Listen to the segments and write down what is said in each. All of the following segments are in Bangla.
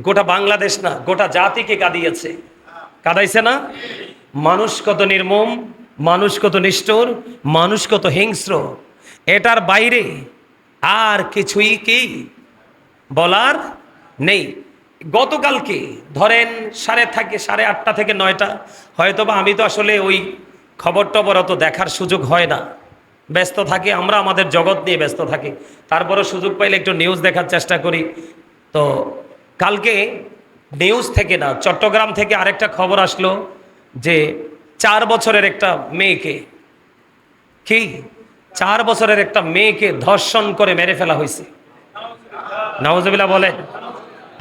গোটা বাংলাদেশ না, গোটা জাতিকে কাঁদিয়েছে। কাঁদাইছে না? মানুষ কত নির্মম, মানুষ কত নিষ্ঠুর, মানুষ কত হিংস্র, এটার বাইরে আর কিছুই কি বলার নেই। গতকালকে ধরেন 8:30 থেকে 9টা, হয়তোবা আমি তো আসলে ওই খবর টবর অত দেখার সুযোগ হয় না, ব্যস্ত থাকি, আমরা আমাদের জগৎ নিয়ে ব্যস্ত থাকি। তারপরে সুযোগ পাইলে একটু নিউজ দেখার চেষ্টা করি। তো কালকে নিউজ থেকে না, চট্টগ্রাম থেকে আরেকটা খবর আসলো যে 4 বছরের একটা মেয়েকে, কি 4 বছরের একটা মেয়েকে ধর্ষণ করে মেরে ফেলা হয়েছে। নাউজুবিল্লাহ বলেন,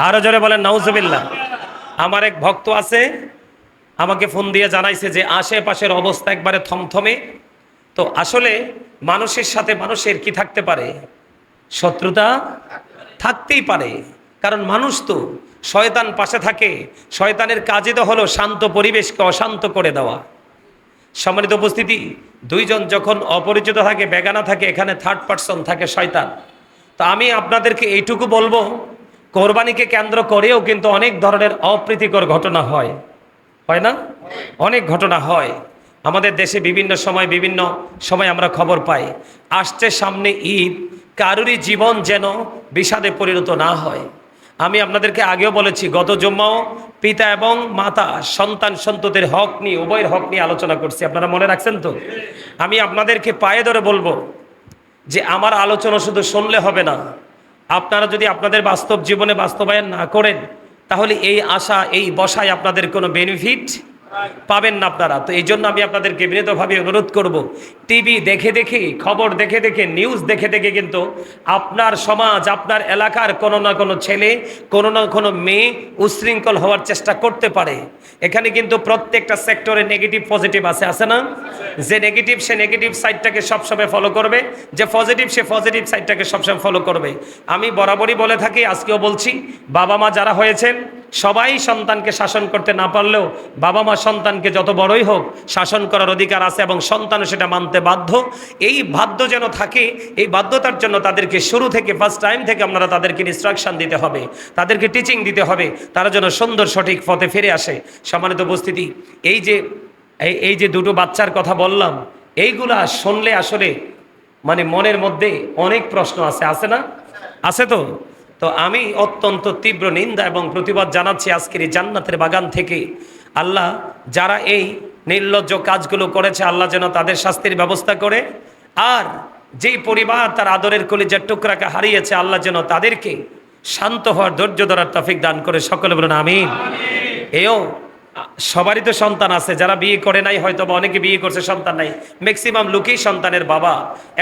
আরো জোরে বলেন নাউজুবিল্লাহ। আমার এক ভক্ত আছে, আমাকে ফোন দিয়ে জানাইছে যে আশেপাশের অবস্থা একবারে থমথমে। তো আসলে মানুষের সাথে মানুষের কি থাকতে পারে? শত্রুতা থাকতেই পারে, কারণ মানুষ তো, শয়তান পাশে থাকে। শয়তানের কাজই তো হলো শান্ত পরিবেশকে অশান্ত করে দেওয়া। সম্মানিত উপস্থিতি, দুইজন যখন অপরিচিত থাকে, বেগানা থাকে, এখানে থার্ড পার্সন থাকে শয়তান। তো আমি আপনাদেরকে এইটুকু বলবো, কোরবানিকে কেন্দ্র করেও কিন্তু অনেক ধরনের অপ্রীতিকর ঘটনা হয়, হয় না? অনেক ঘটনা হয় আমাদের দেশে, বিভিন্ন সময় আমরা খবর পাই। আসছে সামনে ঈদ, কারুরই জীবন যেন বিষাদে পরিণত না হয়। আমি আপনাদেরকে আগেও বলেছি, গত জুম্মাও পিতা এবং মাতা সন্তান সন্ততির হক নিয়ে, উভয়ের হক নিয়ে আলোচনা করছি, আপনারা মনে রাখছেন তো? আমি আপনাদেরকে পায়ে ধরে বলবো যে আমার আলোচনা শুধু শুনলে হবে না, আপনারা যদি আপনাদের বাস্তব জীবনে বাস্তবায়ন না করেন, তাহলে এই আশা, এই বসায় আপনাদের কোনো বেনিফিট পাবেন না আপনারা। তো এই জন্য আমি আপনাদেরকে বিনীতভাবে অনুরোধ করব, টিভি দেখে দেখে, খবর দেখে দেখে, নিউজ দেখে দেখে কিন্তু আপনার সমাজ, আপনার এলাকার কোনো না কোনো ছেলে, কোনো না কোনো মেয়ে উচ্ছৃঙ্খল হওয়ার চেষ্টা করতে পারে। এখানে কিন্তু প্রত্যেকটা সেক্টরে নেগেটিভ পজিটিভ আছে না? যে নেগেটিভ, সে নেগেটিভ সাইডটাকে সবসময় ফলো করবে, যে পজিটিভ, সে পজিটিভ সাইডটাকে সবসময় ফলো করবে। আমি বরাবরই বলে থাকি, আজকেও বলছি, বাবা মা যারা হয়েছেন সবাই সন্তানকে শাসন করতে না পারলেও বাবা মা সন্তানকে যত বড়ই হোক শাসন করার অধিকার আছে, এবং সন্তানও সেটা মানতে বাধ্য। এই বাধ্য যেন থাকে, এই বাধ্যতার জন্য তাদেরকে শুরু থেকে, ফার্স্ট টাইম থেকে আপনারা তাদেরকে ইনস্ট্রাকশন দিতে হবে, তাদেরকে টিচিং দিতে হবে, তারা যেন সুন্দর সঠিক পথে ফিরে আসে। সম্মানিত উপস্থিতি, এই যে দুটো বাচ্চার কথা বললাম, এইগুলা শুনলে আসলে মানে মনের মধ্যে অনেক প্রশ্ন আছে না? আছে তো? তো আমি অত্যন্ত তীব্র নিন্দা এবং প্রতিবাদ জানাচ্ছি আজকের এই জান্নাতের বাগান থেকে। আল্লাহ যারা এই নির্লজ্জ কাজগুলো করেছে, আল্লাহ যেন তাদের শাস্তির ব্যবস্থা করে। আর যেই পরিবার তার আদরের কলিজার টুকরাকে হারিয়েছে, আল্লাহ যেন তাদেরকে শান্ত হওয়ার, ধৈর্য ধরার তৌফিক দান করে। সকলে বলুন আমিন। এও সবারই তো সন্তান আছে, যারা বিয়ে করে নাই, হয়তো বা অনেকে বিয়ে করছে, সন্তান নাই। ম্যাক্সিমাম লোকই সন্তানের বাবা।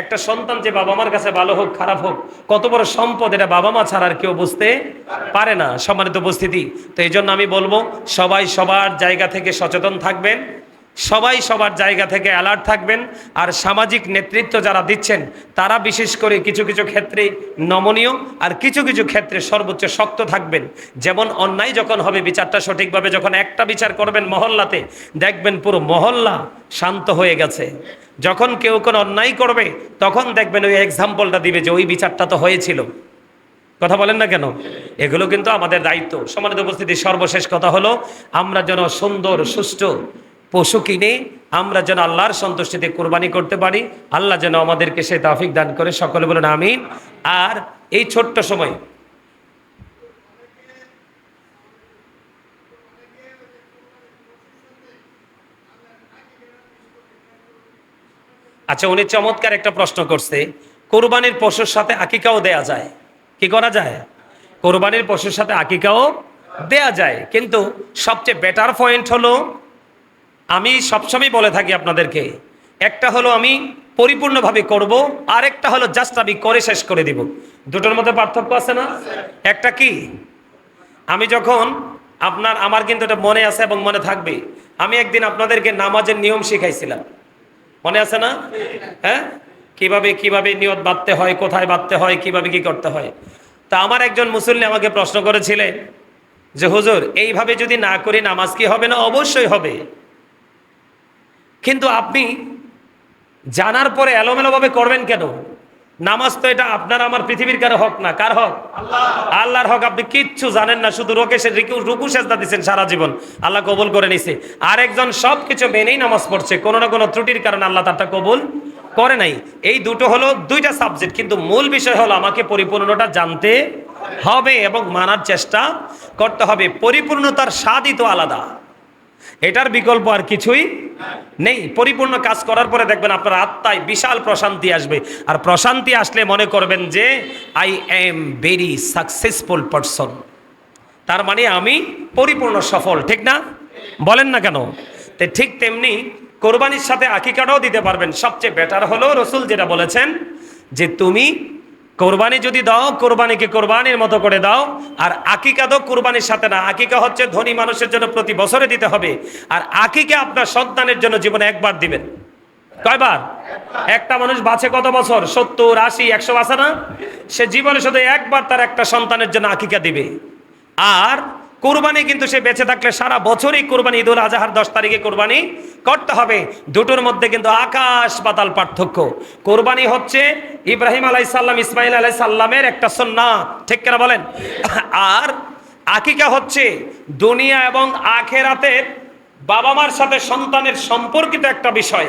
একটা সন্তান যে বাবা মার কাছে ভালো হোক খারাপ হোক, কত বড় সম্পদ, এটা বাবা মা ছাড়া আর কেউ বুঝতে পারে না। সম্মানিত উপস্থিতি, তো এই জন্য আমি বলবো, সবাই সবার জায়গা থেকে সচেতন থাকবেন, সবাই সবার জায়গা থেকে অ্যালার্ট থাকবেন। আর সামাজিক নেতৃত্ব যারা দিচ্ছেন, তারা বিশেষ করে কিছু কিছু ক্ষেত্রে নমনীয়, আর কিছু কিছু ক্ষেত্রে সর্বোচ্চ শক্ত থাকবেন। যেমন অন্যায় যখন হবে, বিচারটা সঠিকভাবে যখন একটা বিচার করবেন মহল্লাতে, দেখবেন পুরো মহল্লা শান্ত হয়ে গেছে। যখন কেউ কোনো অন্যায় করবে, তখন দেখবেন ওই এক্সাম্পলটা দিবে যে ওই বিচারটা তো হয়েছিল। কথা বলেন না কেন? এগুলো কিন্তু আমাদের দায়িত্ব। সম্মানিত উপস্থিতি, সর্বশেষ কথা হলো, আমরা যেন সুন্দর সুষ্ঠু পশু কিনে আমরা যেন আল্লাহর সন্তুষ্টিতে কোরবানি করতে পারি। আল্লাহ যেন আমাদেরকে সেই তৌফিক দান করে। সকলে বলুন আমিন। আর এই ছোট্ট সময়, আচ্ছা, উনি চমৎকার একটা প্রশ্ন করছে, কোরবানির পশুর সাথে আকিকাও দেয়া যায়, কি করা যায়? কোরবানির পশুর সাথে আকিকাও দেয়া যায়, কিন্তু সবচেয়ে বেটার পয়েন্ট হলো, আমি সবসময় বলে থাকি আপনাদেরকে, একটা হলো আমি পরিপূর্ণভাবে করব, আর একটা হলো জাস্ট আমি করে শেষ করে দিব। দুটোর মধ্যে পার্থক্য আছে না? একটা কি, আমি যখন আমার কিন্তু এটা মনে আছে এবং মনে থাকবে, আমি একদিন আপনাদেরকে নামাজের নিয়ম শিখাইছিলাম, মনে আছে না? হ্যাঁ, কিভাবে কিভাবে নিয়ত বাঁধতে হয়, কোথায় বাঁধতে হয়, কিভাবে কি করতে হয়। তা আমার একজন মুসল্লি আমাকে প্রশ্ন করেছিলেন যে হুজুর, এইভাবে যদি না করি নামাজ কি হবে না? অবশ্যই হবে, কিন্তু আপনি জানার পরে এলোমেলোভাবে করবেন কেন? নামাজ তো এটা আপনার আমার পৃথিবীর কারো হক না, কার হক? আল্লাহর হক। আপনি কিচ্ছু জানেন না, শুধু রুকু সেজদা দিচ্ছেন সারা জীবন, আল্লাহ কবুল করে নিছে। আরেকজন সবকিছু মেনেই নামাজ পড়ছে, কোনো না কোনো ত্রুটির কারণে আল্লাহ তারটা কবুল করে নাই। এই দুটো হলো দুইটা সাবজেক্ট, কিন্তু মূল বিষয় হলো আমাকে পরিপূর্ণটা জানতে হবে এবং মানার চেষ্টা করতে হবে। পরিপূর্ণতার স্বাদই তো আলাদা, এটার বিকল্প আর কিছুই নেই। পরিপূর্ণ কাজ করার পরে দেখবেন আপনার আত্মায় বিশাল প্রশান্তি আসবে, আর প্রশান্তি আসলে মনে করবেন যে I am very successful person, তার মানে আমি পরিপূর্ণ সফল, ঠিক না? বলেন না কেন? তো ঠিক তেমনি কোরবানির সাথে আকিকাটাও দিতে পারবেন। সবচেয়ে বেটার হলো রসুল যেটা বলেছেন যে তুমি কোরবানি যদি দাও, কোরবানিকে কোরবানির মতো করে দাও। আর আকিকা তো কোরবানির সাথে না, আকিকা হচ্ছে ধনী মানুষের জন্য প্রতি বছরে দিতে হবে, আর আকিকা আপনার সন্তানের জন্য জীবনে একবার দিবেন। কয়বার? একটা মানুষ বাঁচে কত বছর? 70, 80, 100 বাঁচে না? সে জীবনে শুধু একবার তার একটা সন্তানের জন্য আকিকা দিবে। আর কোরবানি কিন্তু সে বেঁচে থাকলে সারা বছরই কোরবানি, ঈদুল আজহার 10 তারিখে কোরবানি করতে হবে। দুটোর মধ্যে কিন্তু আকাশ পাতাল পার্থক্য। কোরবানি হচ্ছে ইব্রাহিম আলাইহিস সালাম, ইসমাইল আলাইহিস সালামের একটা সুন্নাত, ঠিক কিনা বলেন? আর আকিকা হচ্ছে দুনিয়া এবং আখেরাতের বাবা মার সাথে সন্তানের সম্পর্কিত একটা বিষয়।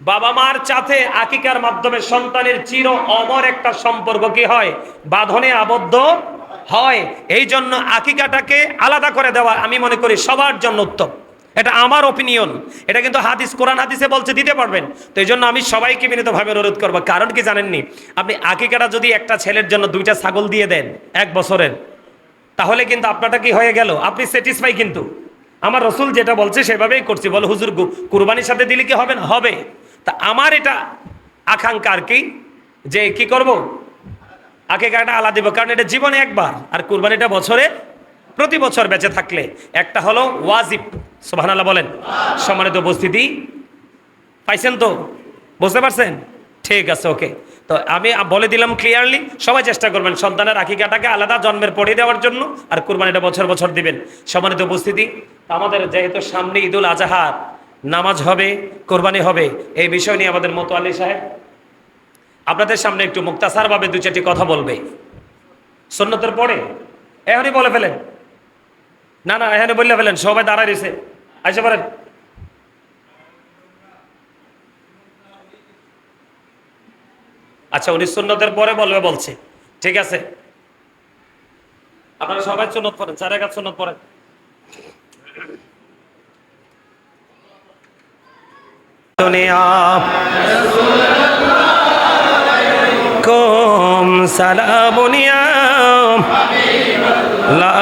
বাবা মার সাথে আকিকার মাধ্যমে সন্তানের চির অমর একটা সম্পর্ক কি হয়? বাঁধনে আবদ্ধ হয়। এই জন্য আকিকাটাকে আলাদা করে দেওয়া আমি মনে করি সবার জন্য উত্তম। এটা আমার ওপিনিয়ন, এটা কিন্তু হাদিস, কোরআন হাদিসে বলছে দিতে পারবেন। তো এই জন্য আমি সবাইকে বিনীতভাবে অনুরোধ করবো। কারণ কি জানেননি? আপনি আকিকাটা যদি একটা ছেলের জন্য 2টা ছাগল দিয়ে দেন 1 বছরের, তাহলে কিন্তু আপনারটা কি হয়ে গেল? আপনি স্যাটিসফাই। কিন্তু আমার রসুল যেটা বলছে সেভাবেই করছি। বলে হুজুর কুরবানির সাথে দিলে কি হবে না? হবে। তা আমার এটা আকাঙ্ক্ষা আর কি, যে কি করব, আকিকাটা আলাদা দিব, কারণ এটা জীবনে একবার, আর কুরবানিটা বছরে প্রতি বছর বেঁচে থাকলে। একটা হলো ওয়াজিব, সুবহানাল্লাহ বলেন। সম্মানিত উপস্থিতি, পাইছেন তো? বুঝতে পারছেন? ঠিক আছে, ওকে। তো আমি বলে দিলাম ক্লিয়ারলি, সবাই চেষ্টা করবেন সন্তানের আকিকাটাকে আলাদা জন্মের পরে দেওয়ার জন্য, আর কুরবানিটা বছর বছর দিবেন। সম্মানিত উপস্থিতি, আমাদের যেহেতু সামনে ঈদুল আজহার নামাজ হবে, কোরবানি হবে, এই বিষয় নিয়ে আমাদের মোতাল্লি সাহেব আপনাদের সামনে একটু মুক্তাসারভাবে 2-4টি কথা বলবে। সুন্নতের পরে এখনই বলে ফেলেন, না না এখানে বললে ফেলেন, সবাই দাঁড়ায় রয়েছে, আসতে পারেন। আচ্ছা, উনি সুন্নতের পরে বলবে বলছে, ঠিক আছে। আপনারা সবাই সুন্নত পড়েন, 4 রাকাত সুন্নত পড়েন। দুনিয়া কুম সালামুনিয়া লা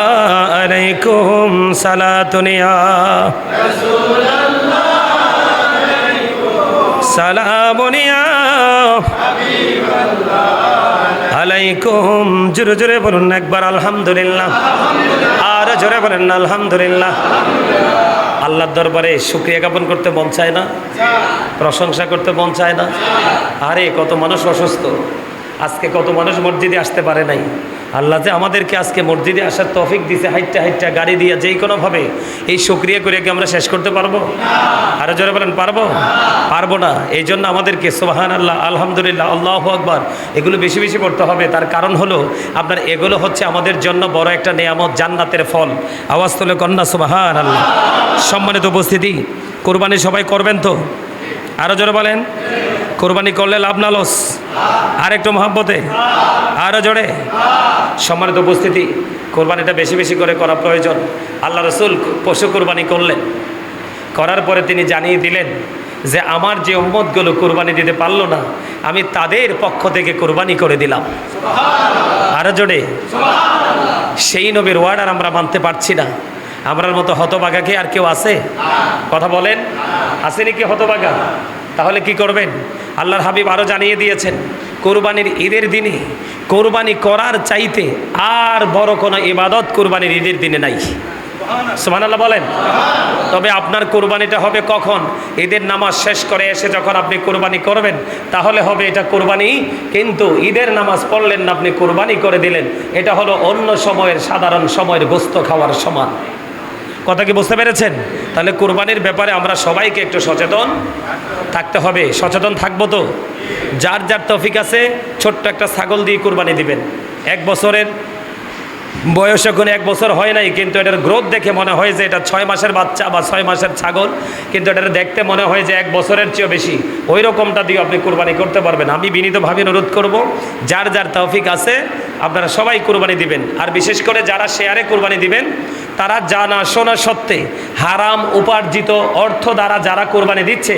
আলাইকুম সালাতুনিয়া সালামুনিয়া আলাইকুম। জোরে জোরে বলুন একবার আলহামদুলিল্লাহ, আর জোরে বলেন না আলহামদুলিল্লাহ। আল্লাহর দরবারে শুকরিয়া জ্ঞাপন করতে মন চায় না? প্রশংসা করতে মন চায় না? আরে কত মানুষ অসুস্থ, আজকে কত মানুষ মসজিদে আসতে পারে নাই। আল্লাহ যে আমাদেরকে আজকে মসজিদে আসার তৌফিক দিছে, হাইটটা হাইটটা গাড়ি দিয়ে যেই কোনোভাবে, এই শুকরিয়া করে কি আমরা শেষ করতে পারবো? আরো জোরে বলেন পারবো? পারবো না। এই জন্য আমাদেরকে সুবহানাল্লাহ, আলহামদুলিল্লাহ, আল্লাহু আকবার এগুলো বেশি বেশি পড়তে হবে। তার কারণ হলো আপনার এগুলো হচ্ছে আমাদের জন্য বড় একটা নেয়ামত, জান্নাতের ফল। আওয়াজ তুলে কন্যা সুবহানাল্লাহ। সম্মানিত উপস্থিতি, কোরবানি সবাই করবেন তো? আরো জোরে বলেন। কোরবানি করলে লাভ না লস? আর একটু মহব্বতে, আরো জোরে। সম্মানিত উপস্থিতি, কোরবানিটা বেশি বেশি করে করা প্রয়োজন। আল্লাহ রসুল পশু কোরবানি করলেন, করার পরে তিনি জানিয়ে দিলেন যে আমার যে উম্মতগুলো কোরবানি দিতে পারলো না, আমি তাদের পক্ষ থেকে কোরবানি করে দিলাম। আরো জোরে। সেই নবীর ওয়ার্ড আর আমরা মানতে পারছি না। আমরার মতো হতবাগা কি আর কেউ আছে? কথা বলেন, আসেনি কি হতবাগা? তাহলে কি করবেন? আল্লাহর হাবিব আরও জানিয়ে দিয়েছেন, কোরবানির ঈদের দিনে কোরবানি করার চাইতে আর বড় কোনো ইবাদত কোরবানির ঈদের দিনে নাই। সুবহানাল্লাহ বলেন। তবে আপনার কোরবানিটা হবে কখন? ঈদের নামাজ শেষ করে এসে যখন আপনি কোরবানি করবেন, তাহলে হবে এটা কোরবানি। কিন্তু ঈদের নামাজ পড়লেন না, আপনি কোরবানি করে দিলেন, এটা হলো অন্য সময়ের সাধারণ সময়ের গোস্ত খাওয়ার সমান। কথা কি বুঝতে পেরেছেন? তাহলে কুরবানির ব্যাপারে আমরা সবাইকে একটু সচেতন থাকতে হবে। সচেতন থাকবো তো? যার যার তৌফিক আছে ছোট্ট একটা ছাগল দিয়ে কুরবানি দিবেন। 1 বছরের বয়স এখন 1 বছর হয় নাই, কিন্তু এটার গ্রোথ দেখে মনে হয় যে এটা 6 মাসের বাচ্চা বা 6 মাসের ছাগল, কিন্তু এটা দেখতে মনে হয় যে 1 বছরের চেয়েও বেশি। ওই রকমটা দিয়ে আপনি কুরবানি করতে পারবেন। আমি বিনীতভাবে অনুরোধ করব, যার যার তৌফিক আছে আপনারা সবাই কুরবানি দিবেন। আর বিশেষ করে যারা শেয়ারে কুরবানি দিবেন, তারা জানা শোনা সত্ত্বে হারাম উপার্জিত অর্থ দ্বারা যারা কুরবানি দিচ্ছে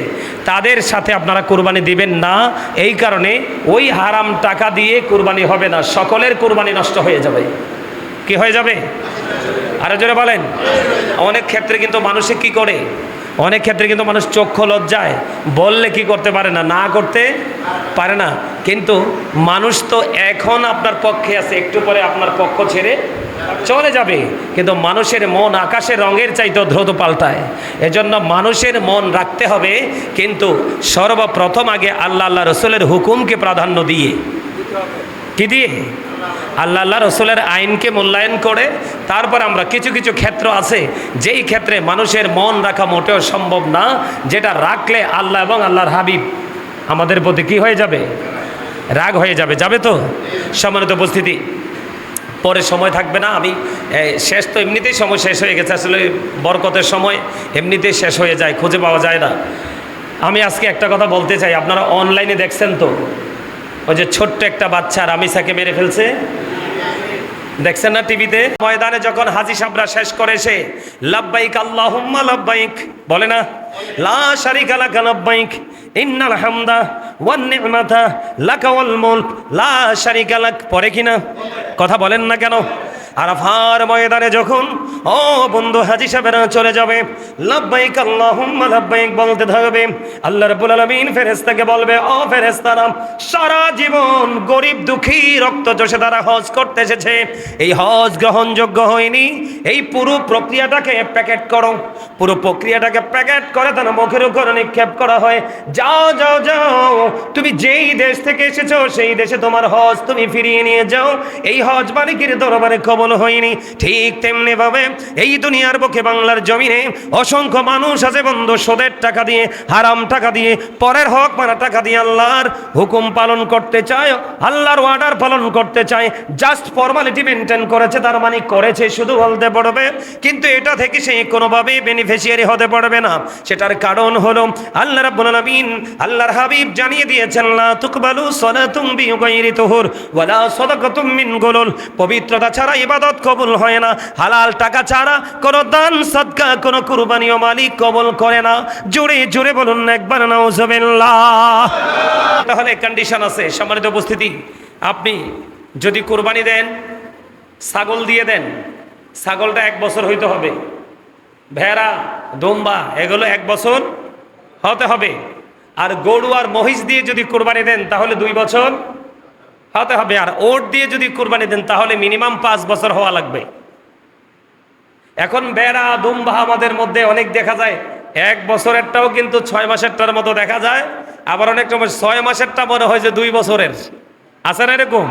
তাদের সাথে আপনারা কুরবানি দিবেন না। এই কারণে ওই হারাম টাকা দিয়ে কুরবানি হবে না, সকলের কুরবানি নষ্ট হয়ে যাবে। কি হয়ে যাবে? আরো জোরে বলেন। অনেক ক্ষেত্রে কিন্তু মানুষে কি করে, অনেক ক্ষেত্রে কিন্তু মানুষ চক্ষু লজ্জায় বললে কি করতে পারে না, না করতে পারে না। কিন্তু মানুষ তো এখন আপনার পক্ষে আছে, একটু পরে আপনার পক্ষ ছেড়ে চলে যাবে। কিন্তু মানুষের মন আকাশের রঙের চাইতেও দ্রুত পাল্টায়। এজন্য মানুষের মন রাখতে হবে, কিন্তু সর্বপ্রথম আগে আল্লাহ রসুলের হুকুমকে প্রাধান্য দিয়ে, কি দিয়ে? আল্লাহ রসুলের আইনকে মূল্যায়ন করে তারপর আমরা কিছু কিছু ক্ষেত্র আছে যেই ক্ষেত্রে মানুষের মন রাখা মোটেও সম্ভব না, যেটা রাখলে আল্লাহ এবং আল্লাহর হাবিব আমাদের প্রতি কি হয়ে যাবে? রাগ হয়ে যাবে। যাবে তো? সম্মানিত উপস্থিতি, পরে সময় থাকবে না। আমি শেষ তো এমনিতেই সময় শেষ হয়ে গেছে, আসলে বরকতের সময় এমনিতেই শেষ হয়ে যায়, খুঁজে পাওয়া যায় না। আমি আজকে একটা কথা বলতে চাই। আপনারা অনলাইনে দেখছেন তো, ওই যে ছোট্ট একটা বাচ্চা রামিসাকে মেরে ফেলছে, দেখছেন না টিভিতে? ময়দানে যখন হাজি সাবরা শেষ করে সে লাব্বাইক আল্লাহুম্মা লাব্বাইক বলে না, লা শারিকা লাকা লাব্বাইক ইন্নাল হামদা ওয়ান নি'মাতা লাকা ওয়াল মুলক লা শারিকা লাক, পরে কিনা? কথা বলেন না কেন? আরাফার ময়দানে যখন ও বন্ধু হাজি সাহেবেরা চলে যাবে, লাব্বাইক আল্লাহুম্মা লাব্বাইক বলতে থাকবে, আল্লাহ রাব্বুল আলামিন ফেরেশতাকে বলবে, ও ফেরেশতারা, সারা জীবন গরিব দুঃখী রক্তচোষে তারা হজ করতে এসেছে, এই হজ গ্রহণযোগ্য হয়নি, এই পুরো প্রক্রিয়াটাকে প্যাকেট করো। পুরো প্রক্রিয়াটাকে প্যাকেট করে তার মুখের উপর নিক্ষেপ করা হয়, যাও যাও যাও, তুমি যেই দেশ থেকে এসেছো সেই দেশে তোমার হজ তুমি ফিরিয়ে নিয়ে যাও, এই হজ মালিকের দরবারে কবুল হয়নি। ঠিক তেমনি ভাবে এই দুনিয়ার বুকে বাংলার জমিনে অসংখ্য মানুষ আছে বন্ধু, সুদের টাকা দিয়ে, হারাম টাকা দিয়ে, পরের হক মারা টাকা দিয়ে আল্লাহর হুকুম পালন করতে চায়, আল্লাহর অর্ডার পালন করতে চায়, জাস্ট ফর্মালিটি মেনটেন করেছে, তার মানে করেছে শুধু বলতে পারবে, কিন্তু এটা থেকে সে কোনোভাবেই বেনিফিশিয়ারি হতে পারবে না। সেটার কারণ হলো আল্লাহ রাব্বুল আলামিন, আল্লাহর হাবিব জানিয়ে দিয়েছেন, লা তুকবালু সালাতুম বিগাইরি তুহুর ওয়ালা সাদাকাতুম মিন গুলুল, পবিত্রতা ছাড়া ইবাদত কবুল হয় না, হালাল টাকা ছাড়া কোনো দান সাদকা কোনো কুরবানিও মালিক কবুল করে না। জোরে জোরে বলুন একবার নাউজুবিল্লাহ। তাহলে কন্ডিশন আছে। সম্মানিত উপস্থিতি, আপনি যদি কুরবানি দেন, ছাগল দিয়ে দেন, ছাগলটা 1 বছর হইতে হবে। ভেড়া দুম্বা এগুলো 1 বছর হতে হবে। আর গরু আর মহিষ দিয়ে যদি কুরবানি দেন তাহলে 2 বছর হতে হবে। আর ওট দিয়ে যদি কুরবানি দেন তাহলে মিনিমাম 5 বছর হওয়া লাগবে। এখন ভেড়া দুম্বা আমাদের মধ্যে অনেক দেখা যায় 1 বছরেরটাও কিন্তু 6 মাসেরটার মতো দেখা যায়, আবার অনেক সময় 6 মাসেরটা মনে হয় যে 2 বছরের। আছে না এরকম?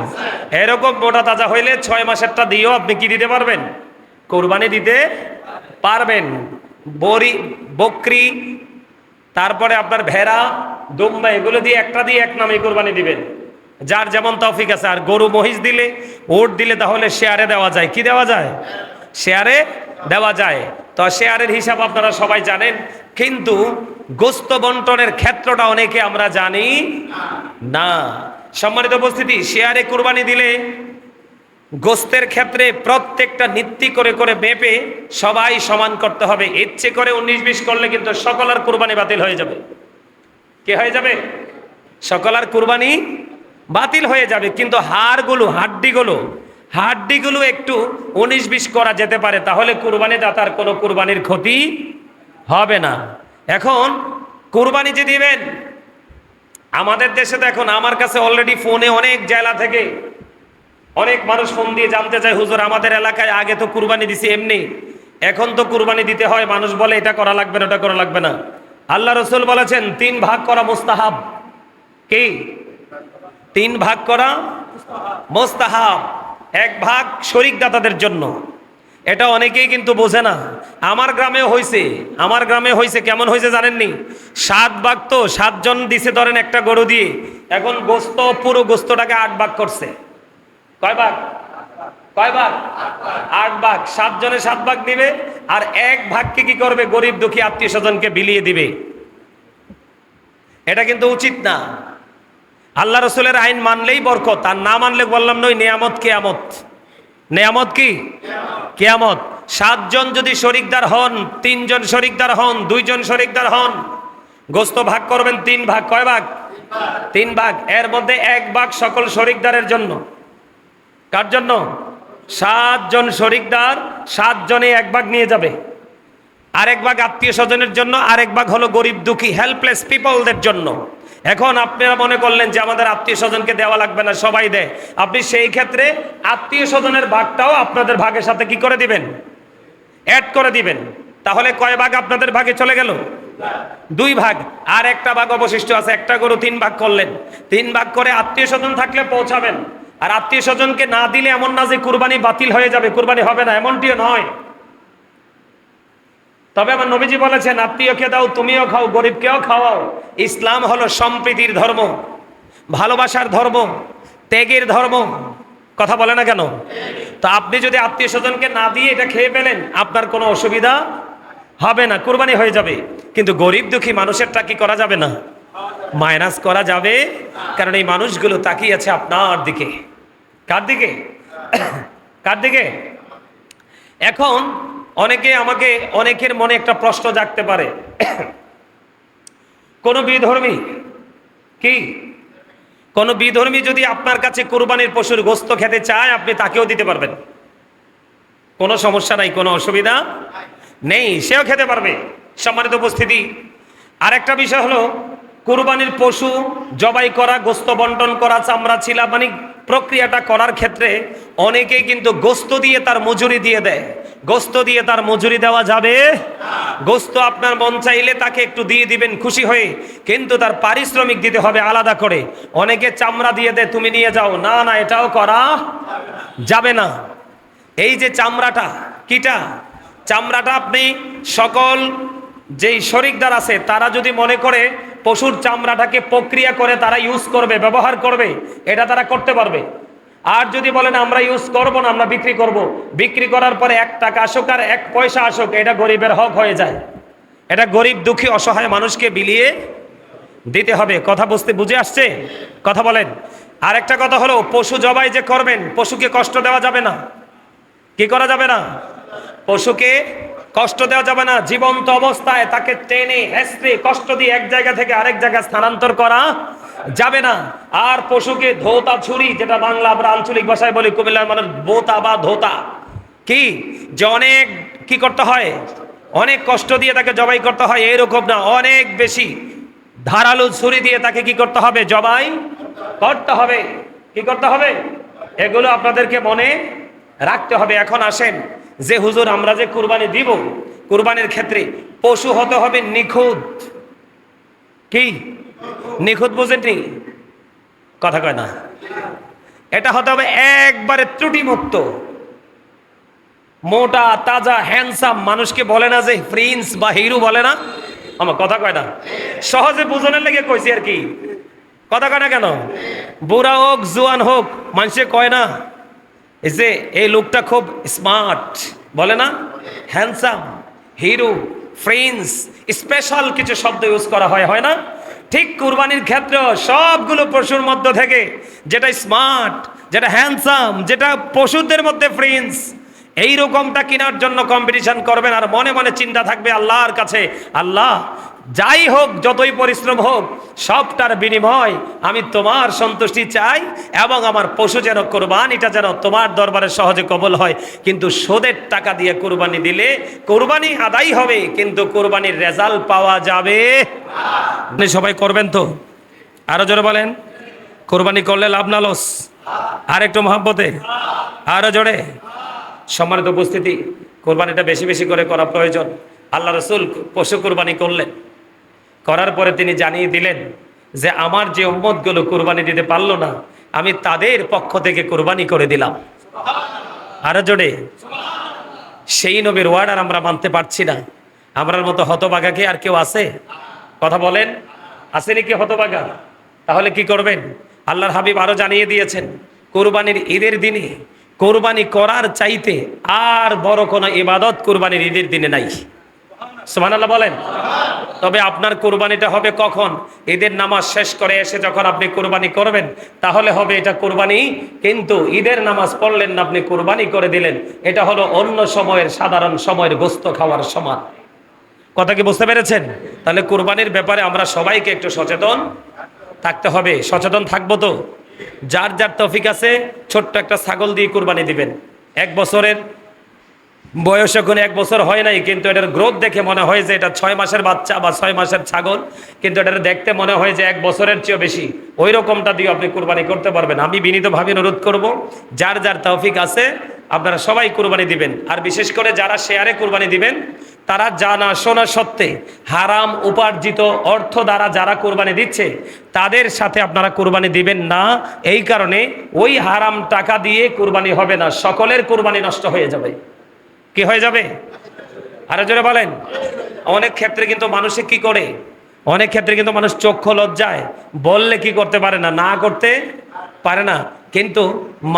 এরকম মোটা তাজা হইলে 6 মাসেরটা দিয়েও আপনি কি দিতে পারবেন? কুরবানি দিতে পারবেন। বকরি, তারপরে আপনার ভেড়া দুম্বা এগুলো দিয়ে একটা দিয়ে এক নামে কুরবানি দিবেন, যার যেমন তৌফিক আছে। আর গরু মহিষ দিলে, ওট দিলে তাহলে শেয়ারে দেওয়া যায়। কি দেওয়া যায়? শেয়ারে দেওয়া যায়। তো শেয়ারের হিসাব আপনারা সবাই জানেন, কিন্তু গোস্ত বন্টনের ক্ষেত্রটা অনেকে আমরা জানি না। সম্মানিত উপস্থিতি, শেয়ারে কুরবানি দিলে গোস্তের ক্ষেত্রে প্রত্যেকটা নীতি করে করে মেপে সবাই সমান করতে হবে। ইচ্ছে করে 19-20 করলে কিন্তু সকলের কুরবানি বাতিল হয়ে যাবে। কি হয়ে যাবে? সকলের কুরবানি বাতিল হয়ে যাবে। কিন্তু হাড্ডিগুলো একটু 19-20 করা যেতে পারে, তাহলে কুরবানি দাতার কোনো কুরবানির ক্ষতি হবে না। এখন কুরবানি যে দিবেন, আমাদের দেশে দেখুন, আমার কাছে অলরেডি ফোনে অনেক জেলা থেকে অনেক মানুষ ফোন দিয়ে জানতে চায়, হুজুর আমাদের এলাকায় আগে তো কুরবানি দিছি এমনি, এখন তো কুরবানি দিতে হয়, মানুষ বলে এটা করা লাগবে না, ওটা করা লাগবে না। আল্লাহ রসুল বলেছেন 3 ভাগ করা মুস্তাহাব। কি? 3 ভাগ করা মুস্তাহাব। 1 ভাগ শরীক দাতাদের জন্য, এটা অনেকেই কিন্তু বোঝে না। আমার গ্রামে হয়েছে কেমন হয়েছে জানেননি? 7 ভাগ, তো 7 জন দিছে ধরেন একটা গরু দিয়ে, এখন গোস্ত পুরো গোস্তটাকে 8 ভাগ করছে। কয় ভাগ? 8 ভাগ। 7 জনে 7 ভাগ দিবে, আর 1 ভাগকে কি করবে? গরিব দুঃখী আত্মীয় স্বজনকে বিলিয়ে দিবে। এটা কিন্তু উচিত না। আল্লাহ রসুলের আইন মানলেই বরকত, আর না মানলে বললাম নই নেয়ামত কেয়ামত। নেয়ামত কি? কেয়ামত। 7 জন যদি শরিকদার হন, 3 জন শরিকদার হন, 2 জন শরিকদার হন, গোস্ত ভাগ করবেন 3 ভাগ। কয় ভাগ? 3 ভাগ। এর মধ্যে 1 ভাগ সকল শরিকদারের জন্য। কার জন্য? 7 জন শরিকদার, 7 জনে 1 ভাগ নিয়ে যাবে। আরেক ভাগ আত্মীয় স্বজনের জন্য, আরেক ভাগ হলো গরিব দুঃখী হেল্পলেস পিপলদের জন্য। এখন আপনারা মনে করলেন যে আমাদের আত্মীয় স্বজনকে দেওয়া লাগবে না, সবাই দেয়। আপনি সেই ক্ষেত্রে আত্মীয় স্বজনের ভাগটাও আপনাদের ভাগের সাথে কি করে দিবেন? অ্যাড করে দিবেন। তাহলে কয় ভাগ আপনাদের ভাগে চলে গেল? 2 ভাগ। আর একটা ভাগ অবশিষ্ট আছে। একটা গরু 3 ভাগ করলেন, 3 ভাগ করে আত্মীয় স্বজন থাকলে পৌঁছাবেন। আর আত্মীয় স্বজনকে না দিলে এমন না যে কুরবানি বাতিল হয়ে যাবে, কুরবানি হবে না, এমনটিও নয়। তবে আমার নবীজি বলেছেন, আত্মীয়কে দাও, তুমিও খাও, গরিবকেও খাওয়াও। ইসলাম হলো সম্প্রীতির ধর্ম, ভালোবাসার ধর্ম, ত্যাগের ধর্ম। কথা বলে না কেন? তো আপনি যদি আত্মীয় স্বজনকে না দিয়ে এটা খেয়ে ফেলেন, আপনার কোনো অসুবিধা হবে না, কুরবানি হয়ে যাবে। কিন্তু গরিব দুঃখী মানুষেরটা কি করা যাবে না? মাইনাস করা যাবে। কারণ এই মানুষগুলো তাকিয়ে আছে আপনার দিকে। কার দিকে? কার দিকে? এখন অনেকের মনে একটা প্রশ্ন জাগতে পারে, কোন বিধর্মী যদি আপনার কাছে কুরবানির পশুর গোস্ত খেতে চায়, আপনি তাকেও দিতে পারবেন, কোনো সমস্যা নাই, কোনো অসুবিধা নেই, সেও খেতে পারবে। সম্মানিত উপস্থিতি, আরেকটা বিষয় হলো, কুরবানির পশু জবাই করা, গোস্ত বন্টন করা, চামড়া ছিলা, মানে প্রক্রিয়াটা করার ক্ষেত্রে অনেকেই কিন্তু গোস্ত দিয়ে তার মজুরি দিয়ে দেয়। গোস্ত দিয়ে তার মজুরি দেওয়া যাবে? গোস্ত আপনার মন চাইলে তাকে একটু দিয়ে দিবেন খুশি হয়ে, কিন্তু তার পারিশ্রমিক দিতে হবে আলাদা করে। অনেকে চামড়া দিয়ে দেয়, তুমি নিয়ে যাও। না না, এটাও করা যাবে না। এই যে চামড়াটা, চামড়াটা আপনি সকল যেই শরিকদার আছে তারা যদি মনে করে পশুর চামড়াটাকে প্রক্রিয়া করে তারা ইউজ করবে, ব্যবহার করবে, এটা তারা করতে পারবে। আর যদি বলেন আমরা ইউজ করব না, আমরা বিক্রি করব, বিক্রি করার পরে 1 টাকা আসুক আর 1 পয়সা আসুক, এটা গরিবের হক হয়ে যায়। এটা গরিব দুঃখী অসহায় মানুষকে বিলিয়ে দিতে হবে। কথা বুঝে আসছে? কথা বলেন। আর একটা কথা হলো, পশু জবাই যে করবেন, পশুকে কষ্ট দেওয়া যাবে না। কি করা যাবে না? পশুকে কষ্ট দেওয়া যাবে না। জীবন্ত অবস্থায় তাকে টেনে হেঁচড়ে কষ্ট দিয়ে এক জায়গা থেকে আরেক জায়গায় স্থানান্তর করা যাবে না। আর পশুকে ধোতা ছুরি, যেটা বাংলা আমরা আঞ্চলিক ভাষায় বলি, কুমিল্লার মানুষ বোতা বা ধোতা, কি যে অনেক কি করতে হয়, অনেক কষ্ট দিয়ে তাকে জবাই করতে হয়, এরকম না, অনেক বেশি ধারালো ছুরি দিয়ে তাকে কি করতে হবে? জবাই করতে হবে। কি করতে হবে? এগুলো আপনাদেরকে মনে রাখতে হবে। এখন আসেন, যে হুজুর আমরা যে কুরবানি দিব, কুরবানির ক্ষেত্রে পশু হতে হবে নিখুঁত। কি নিখুঁত বুঝেননি? কথা কয় না। এটা হতে হবে একবারে ত্রুটিমুক্ত, মোটা তাজা হ্যান্ডসাম। মানুষকে বলে না যে প্রিন্স বা হিরো, বলে না? আমার কথা কয় না, সহজে বুঝনের লেগে কইছি আর কি। কথা কয় না কেন? বুড়া হোক জোয়ান হোক, মানুষে কয় না এই যে এই লোকটা খুব স্মার্ট, বলে না? হ্যান্ডসাম, হিরো, প্রিন্স, স্পেশাল কিছু শব্দ ইউজ করা হয় না? ঠিক কুরবানির ক্ষেত্রে সবগুলো পশুর মধ্য থেকে যেটা স্মার্ট, যেটা হ্যান্ডসাম, যেটা পশুদের মধ্যে প্রিন্স, এই রকমটা কেনার জন্য কম্পিটিশন করবেন। আর মনে মনে চিন্তা থাকবে আল্লাহর কাছে, আল্লাহ যাই হোক, যতই পরিশ্রম হোক, সবটার বিনিময় আমি তোমার সন্তুষ্টি চাই, এবং আমার পশু যেন কোরবানিটা যেন তোমার দরবারে সহজে কবুল হয়। কিন্তু সুদের টাকা দিয়ে কোরবানি দিলে কোরবানি আদায় হবে, কিন্তু কোরবানির রেজাল্ট পাওয়া যাবে না। সবাই করবেন তো? আরো জোরে বলেন, কোরবানি করলে লাভ না লস? আর একটু মহব্বতে, আরো জোরে। সম্মানিত উপস্থিতি, কোরবানিটা বেশি বেশি করে করা প্রয়োজন। আল্লাহ রসুল পশু কোরবানি করলেন, করার পরে তিনি জানিয়ে দিলেন যে আমার যে উম্মতগুলো কোরবানি দিতে পারলো না, আমি তাদের পক্ষ থেকে কোরবানি করে দিলাম। আরো জোরে। সেই নবীর ওয়ার্ড আর আমরা মানতে পারছি না। আমরার মতো হতভাগা কি আর কেউ আছে? কথা বলেন, আসেনি কি হতভাগা? তাহলে কি করবেন? আল্লাহর হাবিব আরো জানিয়ে দিয়েছেন, কোরবানির ঈদের দিনে কোরবানি করার চাইতে আর বড় কোনো ইবাদত কোরবানির ঈদের দিনে নাই। সুবহানাল্লাহ বলেন। তবে আপনার কোরবানিটা হবে কখন? ঈদের নামাজ শেষ করে এসে যখন আপনি কোরবানি করবেন, তাহলে হবে এটা কোরবানি। কিন্তু ঈদের নামাজ পড়লেন না, আপনি কোরবানি করে দিলেন, এটা হলো অন্য সময়ের সাধারণ সময়ের গোস্ত খাওয়ার সমান। কথা কি বুঝতে পেরেছেন? তাহলে কোরবানির ব্যাপারে আমরা সবাইকে একটু সচেতন থাকতে হবে। সচেতন থাকবো তো? যার যার তৌফিক আছে ছোট্ট একটা ছাগল দিয়ে কোরবানি দিবেন। 1 বছরের বয়স এখন 1 বছর হয় নাই, কিন্তু এটার গ্রোথ দেখে মনে হয় যে এটা 6 মাসের বাচ্চা বা 6 মাসের ছাগল, কিন্তু এটার দেখতে মনে হয় যে 1 বছরের চেয়েও বেশি। ওই রকমটা দিয়ে আপনি কোরবানি করতে পারবেন। আমি বিনীতভাবে অনুরোধ করব, যার যার তৌফিক আছে আপনারা সবাই কোরবানি দিবেন। আর বিশেষ করে যারা শেয়ারে কোরবানি দিবেন, তারা জানা শোনা সত্ত্বে হারাম উপার্জিত অর্থ দ্বারা যারা কোরবানি দিচ্ছে তাদের সাথে আপনারা কোরবানি দিবেন না। এই কারণে ওই হারাম টাকা দিয়ে কোরবানি হবে না, সকলের কোরবানি নষ্ট হয়ে যাবে। কি হয়ে যাবে? আরো জোরে বলেন। অনেক ক্ষেত্রে কিন্তু মানুষে কি করে, অনেক ক্ষেত্রে কিন্তু মানুষ চক্ষু লজ্জায় বললে কি করতে পারে না, না করতে পারে না। কিন্তু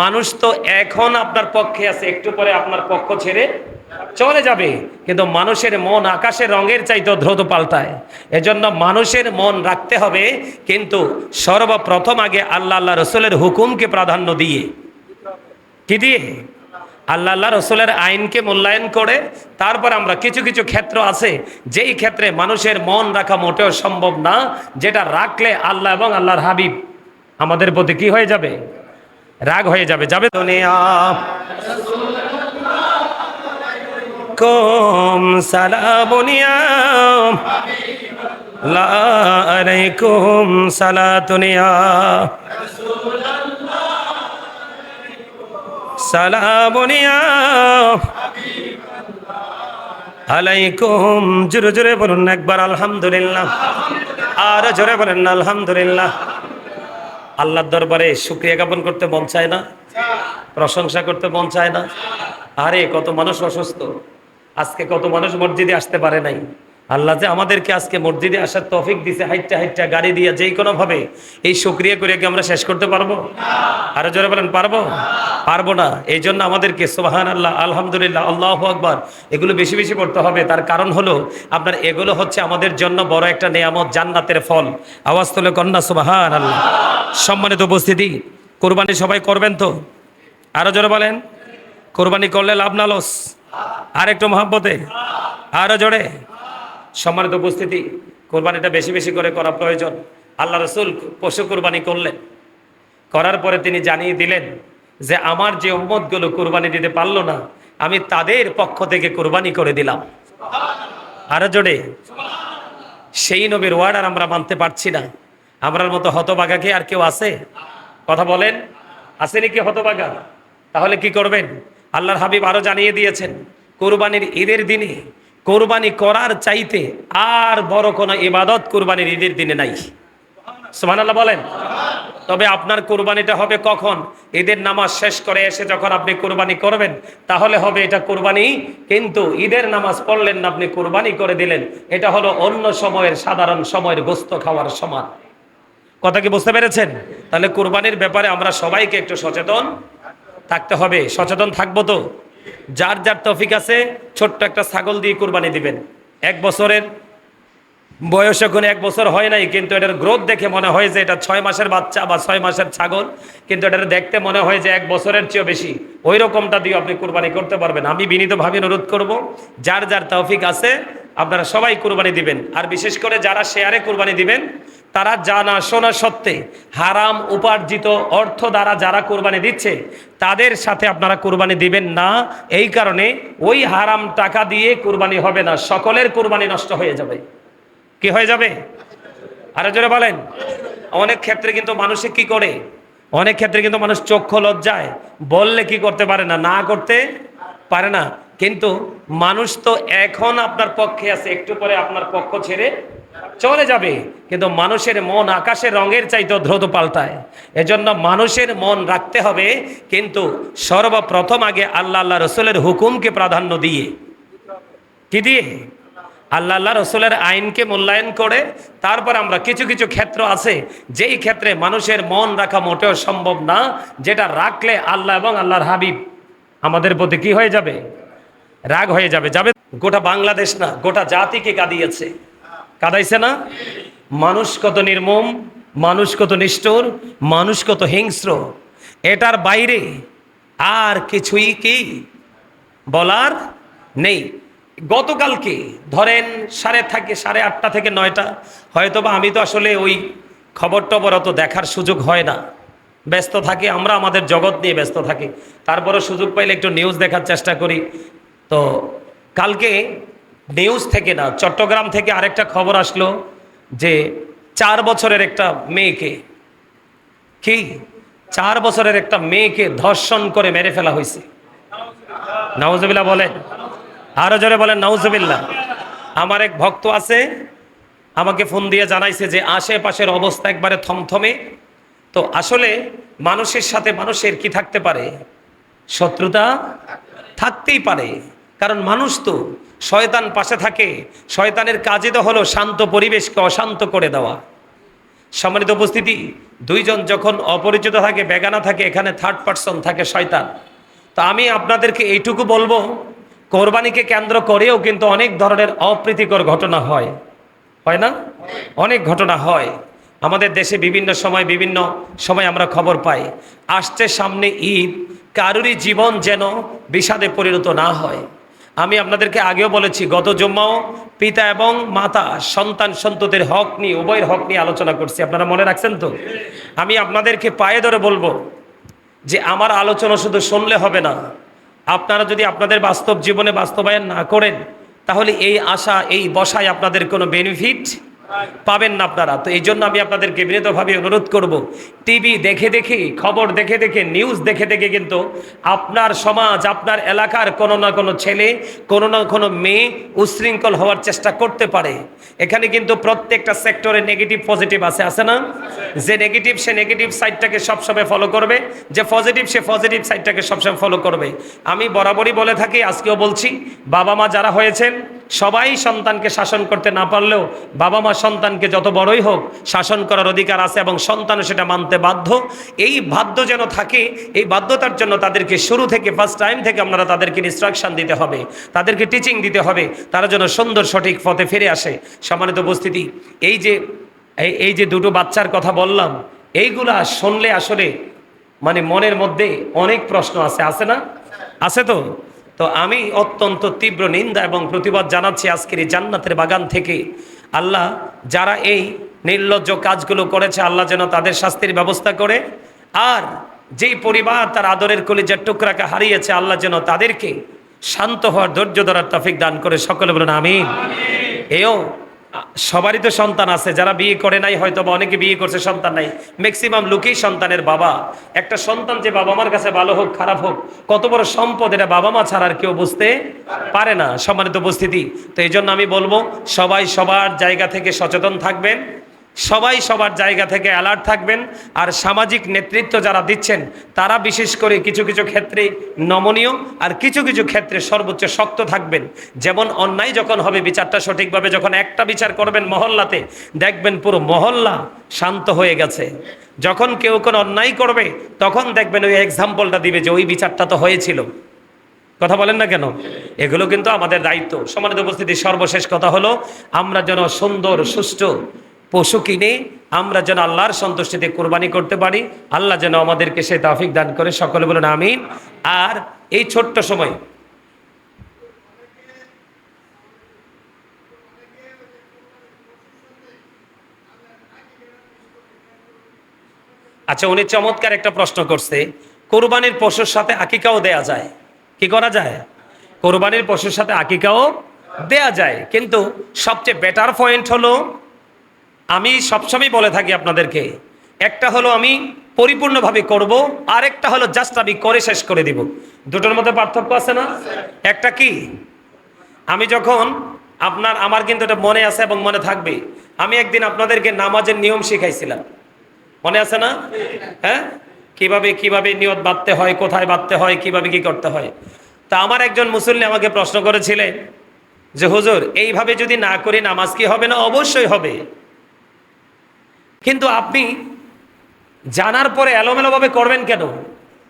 মানুষ তো এখন আপনার পক্ষে আছে, একটু পরে আপনার পক্ষ ছেড়ে চলে যাবে। কিন্তু মানুষের মন আকাশের রঙের চাইতে দ্রুত পাল্টায়। এজন্য মানুষের মন রাখতে হবে, কিন্তু সর্বপ্রথম আগে আল্লাহ রসুলের হুকুমকে প্রাধান্য দিয়ে, কি দিয়ে? আল্লাহ রসুলের আইনকে মূল্যায়ন করে তারপর আমরা কিছু কিছু ক্ষেত্র আছে যেই ক্ষেত্রে মানুষের মন রাখা মোটেও সম্ভব না, যেটা রাখলে আল্লাহ এবং আল্লাহর হাবিব আমাদের প্রতি কি হয়ে যাবে? রাগ হয়ে যাবে। যাবে দুনিয়া কম সালামুনিয়া লা আলাইকুম সালাতুনিয়া সালামুনিয়া আলাইকুম। জোরে জোরে বলুন একবার আলহামদুলিল্লাহ, আর জোরে বলেন না আলহামদুলিল্লাহ। আল্লাহর দরবারে শুকরিয়া জ্ঞাপন করতে মন চায় না? প্রশংসা করতে মন চায় না? আরে কত মানুষ অসুস্থ, আজকে কত মানুষ মসজিদে আসতে পারে নাই। আল্লাহ যে আমাদেরকে আজকে মসজিদে আসার তৌফিক দিছে, হাইটটা হাইটটা গাড়ি দিয়ে যেই কোনো ভাবে, এই শুকরিয়া করে কি আমরা শেষ করতে পারবো? আরো জোরে বলেন পারবো? পারবো না। এই জন্য আমাদেরকে সুবহানাল্লাহ, আলহামদুলিল্লাহ, আল্লাহু আকবার এগুলো বেশি বেশি পড়তে হবে। তার কারণ হলো আপনার এগুলো হচ্ছে আমাদের জন্য বড় একটা নেয়ামত, জান্নাতের ফল। আওয়াজ তুলে কন্যা সুবহানাল্লাহ। সম্মানিত উপস্থিতি, কোরবানি সবাই করবেন তো? আরো জোরে বলেন। কোরবানি করলে লাভ না লস? আর একটু মহাব্বতে, আরো জোরে। সম্মানিত উপস্থিতি, কোরবানিটা বেশি বেশি করে করা প্রয়োজন। আল্লাহ রসুল পশু কোরবানি করলেন, করার পরে তিনি জানিয়ে দিলেন যে আমার যে উম্মতগুলো কোরবানি দিতে পারলো না, আমি তাদের পক্ষ থেকে কোরবানি করে দিলাম। আরো জোরে। সেই নবীর ওয়ার্ড আর আমরা মানতে পারছি না। আমরার মতো হতভাগা কি আর কেউ আছে? কথা বলেন, আসেনি কি হতভাগা? তাহলে কি করবেন? আল্লাহর হাবিব আরো জানিয়ে দিয়েছেন, কোরবানির ঈদের দিনে কোরবানি করার চাইতে আর বড় কোনো ইবাদত কোরবানির ঈদের দিনে নাই। সুবহানাল্লাহ বলেন। তবে আপনার কোরবানিটা হবে কখন? ঈদের নামাজ শেষ করে এসে যখন আপনি কোরবানি করবেন, তাহলে হবে এটা কোরবানি। কিন্তু ঈদের নামাজ পড়লেন না, আপনি কোরবানি করে দিলেন, এটা হলো অন্য সময়ের সাধারণ সময়ের গোস্ত খাওয়ার সমান। কথা কি বুঝতে পেরেছেন? তাহলে কোরবানির ব্যাপারে আমরা সবাইকে একটু সচেতন থাকতে হবে। সচেতন থাকবো তো? যার যার তৌফিক আছে ছোট্ট একটা ছাগল দিয়ে কোরবানি দিবেন। 1 বছরের বয়স এখন 1 বছর হয় নাই, কিন্তু এটার গ্রোথ দেখে মনে হয় যে এটা 6 মাসের বাচ্চা বা 6 মাসের ছাগল, কিন্তু এটার দেখতে মনে হয় যে 1 বছরের চেয়েও বেশি। ওই রকমটা দিয়ে আপনি কোরবানি করতে পারবেন। আমি বিনীতভাবে অনুরোধ করব, যার যার তৌফিক আছে আপনারা সবাই কোরবানি দিবেন। আর বিশেষ করে যারা শেয়ারে কোরবানি দিবেন, তারা জানা শোনা সত্ত্বে হারাম উপার্জিত অর্থ দ্বারা যারা কোরবানি দিচ্ছে তাদের সাথে আপনারা কোরবানি দিবেন না। এই কারণে ওই হারাম টাকা দিয়ে কোরবানি হবে না, সকলের কোরবানি নষ্ট হয়ে যাবে। কি হয়ে যাবে? আরো জোরে বলেন। অনেক ক্ষেত্রে কিন্তু মানুষে কি করে, অনেক ক্ষেত্রে কিন্তু মানুষ চক্ষু লজ্জায় বললে কি করতে পারে না, না করতে পারে না। কিন্তু মানুষ তো এখন আপনার পক্ষে আছে, একটু পরে আপনার পক্ষ ছেড়ে চলে যাবে, কিন্তু মানুষের মন আকাশের রঙের চাইতে দ্রুত পাল্টায়। এজন্য মানুষের মন রাখতে হবে, কিন্তু সর্বপ্রথম আগে আল্লাহ আল্লাহ রসুলের হুকুমকে প্রাধান্য দিয়ে, কি দিয়ে? আল্লাহ আল্লাহ রসুলের আইনকে মূল্যায়ন করে তারপর আমরা কিছু কিছু ক্ষেত্র আছে যেই ক্ষেত্রে মানুষের মন রাখা মোটেও সম্ভব না, যেটা রাখলে আল্লাহ এবং আল্লাহর হাবিব আমাদের প্রতি কি হয়ে যাবে? রাগ হয়ে যাবে। যাবে গোটা বাংলাদেশ না, গোটা জাতিকে কাঁদিয়েছে, কাঁদাইছে না? মানুষ কত নির্মম, মানুষ কত নিষ্ঠুর, মানুষ কত হিংস্র, এটার বাইরে আর কিছুই কি বলার নেই। গতকালকে ধরেন 8:30 থেকে 9টা, হয়তোবা আমি তো আসলে ওই খবর টবর অত দেখার সুযোগ হয় না, ব্যস্ত থাকি, আমরা আমাদের জগৎ নিয়ে ব্যস্ত থাকি। তারপরে সুযোগ পাইলে একটু নিউজ দেখার চেষ্টা করি। তো কালকে নিউজ থেকে না, চট্টগ্রাম থেকে আরেকটা খবর আসলো যে 4 বছরের একটা মেয়েকে, কি 4 বছরের একটা মেয়েকে ধর্ষণ করে মেরে ফেলা হয়েছে। নাউজুবিল্লাহ বলেন, আরো জোরে বলেন নাউজুবিল্লাহ। আমার এক ভক্ত আছে, আমাকে ফোন দিয়ে জানাইছে যে আশেপাশের অবস্থা একবারে থমথমে। তো আসলে মানুষের সাথে মানুষের কি থাকতে পারে? শত্রুতা থাকতেই পারে, কারণ মানুষ তো, শয়তান পাশে থাকে, শয়তানের কাজই তো হলো শান্ত পরিবেশকে অশান্ত করে দেওয়া। সম্মানিত উপস্থিতি, দুইজন যখন অপরিচিত থাকে, বেগানা থাকে, এখানে থার্ড পার্সন থাকে শয়তান। তো আমি আপনাদেরকে এইটুকু বলবো, কোরবানিকে কেন্দ্র করেও কিন্তু অনেক ধরনের অপ্রীতিকর ঘটনা হয়, হয় না? অনেক ঘটনা হয় আমাদের দেশে, বিভিন্ন সময় আমরা খবর পাই। আসছে সামনে ঈদ, কারুরই জীবন যেন বিষাদে পরিণত না হয়। আমি আপনাদেরকে আগেও বলেছি, গত জুম্মাও পিতা এবং মাতা সন্তান সন্ততির হক নিয়ে, উভয়ের হক নিয়ে আলোচনা করছি, আপনারা মনে রাখছেন তো? আমি আপনাদেরকে পায়ে ধরে বলবো যে আমার আলোচনা শুধু শুনলে হবে না, আপনারা যদি আপনাদের বাস্তব জীবনে বাস্তবায়ন না করেন, তাহলে এই আশা, এই বসায় আপনাদের কোনো বেনিফিট পাবেন না আপনারা। তো এই জন্য আমি আপনাদেরকে বিনীতভাবে অনুরোধ করব, টিভি দেখে দেখে, খবর দেখে দেখে, নিউজ দেখে দেখে কিন্তু আপনার সমাজ, আপনার এলাকার কোনো না কোনো ছেলে, কোনো না কোনো মেয়ে উচ্ছৃঙ্খল হওয়ার চেষ্টা করতে পারে। এখানে কিন্তু প্রত্যেকটা সেক্টরে নেগেটিভ পজিটিভ আছে না? যে নেগেটিভ, সে নেগেটিভ সাইডটাকে সবসময় ফলো করবে, যে পজিটিভ, সে পজিটিভ সাইডটাকে সবসময় ফলো করবে। আমি বরাবরই বলে থাকি, আজকেও বলছি, বাবা মা যারা হয়েছেন সবাই সন্তানকে শাসন করতে না পারলেও বাবা মা সন্তানকে যত বড়ই হোক শাসন করার অধিকার আছে, এবং সন্তানও সেটা মানতে বাধ্য। এই বাধ্য যেন থাকে, এই বাধ্যতার জন্য তাদেরকে শুরু থেকে, ফার্স্ট টাইম থেকে আপনারা তাদেরকে ইনস্ট্রাকশন দিতে হবে, তাদেরকে টিচিং দিতে হবে, তারা যেন সুন্দর সঠিক পথে ফিরে আসে। সম্মানিত উপস্থিতি, এই যে দুটো বাচ্চার কথা বললাম, এইগুলা শুনলে আসলে মানে মনের মধ্যে অনেক প্রশ্ন আছে না? আছে তো? তো আমি অত্যন্ত তীব্র নিন্দা এবং প্রতিবাদ জানাচ্ছি আজকের এই জান্নাতের বাগান থেকে। আল্লাহ যারা এই নির্লজ্জ কাজগুলো করেছে, আল্লাহ যেন তাদের শাস্তির ব্যবস্থা করে, আর যেই পরিবার তার আদরের কলিজার টুকরাকে হারিয়েছে, আল্লাহ যেন তাদেরকে শান্ত হওয়ার, ধৈর্য ধরার তৌফিক দান করে। সকলে বলুন আমিন। এও সবারই তো সন্তান আছে, যারা বিয়ে করে নাই, হয়তো বা অনেকে বিয়ে করছে, সন্তান নাই। ম্যাক্সিমাম লোকই সন্তানের বাবা। একটা সন্তান যে বাবা মার কাছে ভালো হোক খারাপ হোক, কত বড় সম্পদ, এটা বাবা মা ছাড়া আর কেউ বুঝতে পারে না। সম্মানিত উপস্থিতি, তো এই জন্য আমি বলবো, সবাই সবার জায়গা থেকে সচেতন থাকবেন, সবাই সবার জায়গা থেকে অ্যালার্ট থাকবেন। আর সামাজিক নেতৃত্ব যারা দিচ্ছেন, তারা বিশেষ করে কিছু কিছু ক্ষেত্রে নমনীয়, আর কিছু কিছু ক্ষেত্রে সর্বোচ্চ শক্ত থাকবেন। যেমন অন্যায় যখন হবে, বিচারটা সঠিকভাবে যখন একটা বিচার করবেন মহল্লাতে, দেখবেন পুরো মহল্লা শান্ত হয়ে গেছে। যখন কেউ কোনো অন্যায় করবে, তখন দেখবেন ওই এক্সাম্পলটা দিবে যে ওই বিচারটা তো হয়েছিল। কথা বলেন না কেন? এগুলো কিন্তু আমাদের দায়িত্ব। সম্মানিত উপস্থিতি, সর্বশেষ কথা হলো, আমরা যেন সুন্দর সুষ্ঠু পশু কিনে আমরা যেন আল্লাহর সন্তুষ্টিতে কোরবানি করতে পারি। আল্লাহ যেন আমাদেরকে সেই তৌফিক দান করে। সকলে বলুন আমিন। আর এই ছোট্ট সময়, আচ্ছা, উনি চমৎকার একটা প্রশ্ন করছে, কোরবানির পশুর সাথে আকিকাও দেয়া যায়, কি করা যায়? কোরবানির পশুর সাথে আকিকাও দেয়া যায়, কিন্তু সবচেয়ে বেটার পয়েন্ট হলো, আমি সবসময় বলে থাকি আপনাদেরকে, একটা হলো আমি পরিপূর্ণভাবে করব, আর একটা হলো জাস্ট আমি করে শেষ করে দিব। দুটোর মধ্যে পার্থক্য আছে না? একটা কি, আমি যখন আমার কিন্তু এটা মনে আছে এবং মনে থাকবে, আমি একদিন আপনাদেরকে নামাজের নিয়ম শিখাইছিলাম, মনে আছে না? হ্যাঁ, কিভাবে কিভাবে নিয়ত বাঁধতে হয়, কোথায় বাঁধতে হয়, কিভাবে কি করতে হয়। তা আমার একজন মুসল্লি আমাকে প্রশ্ন করেছিলেন যে হুজুর, এইভাবে যদি না করি নামাজ কি হবে না? অবশ্যই হবে, কিন্তু আপনি জানার পরে এলোমেলোভাবে করবেন কেন?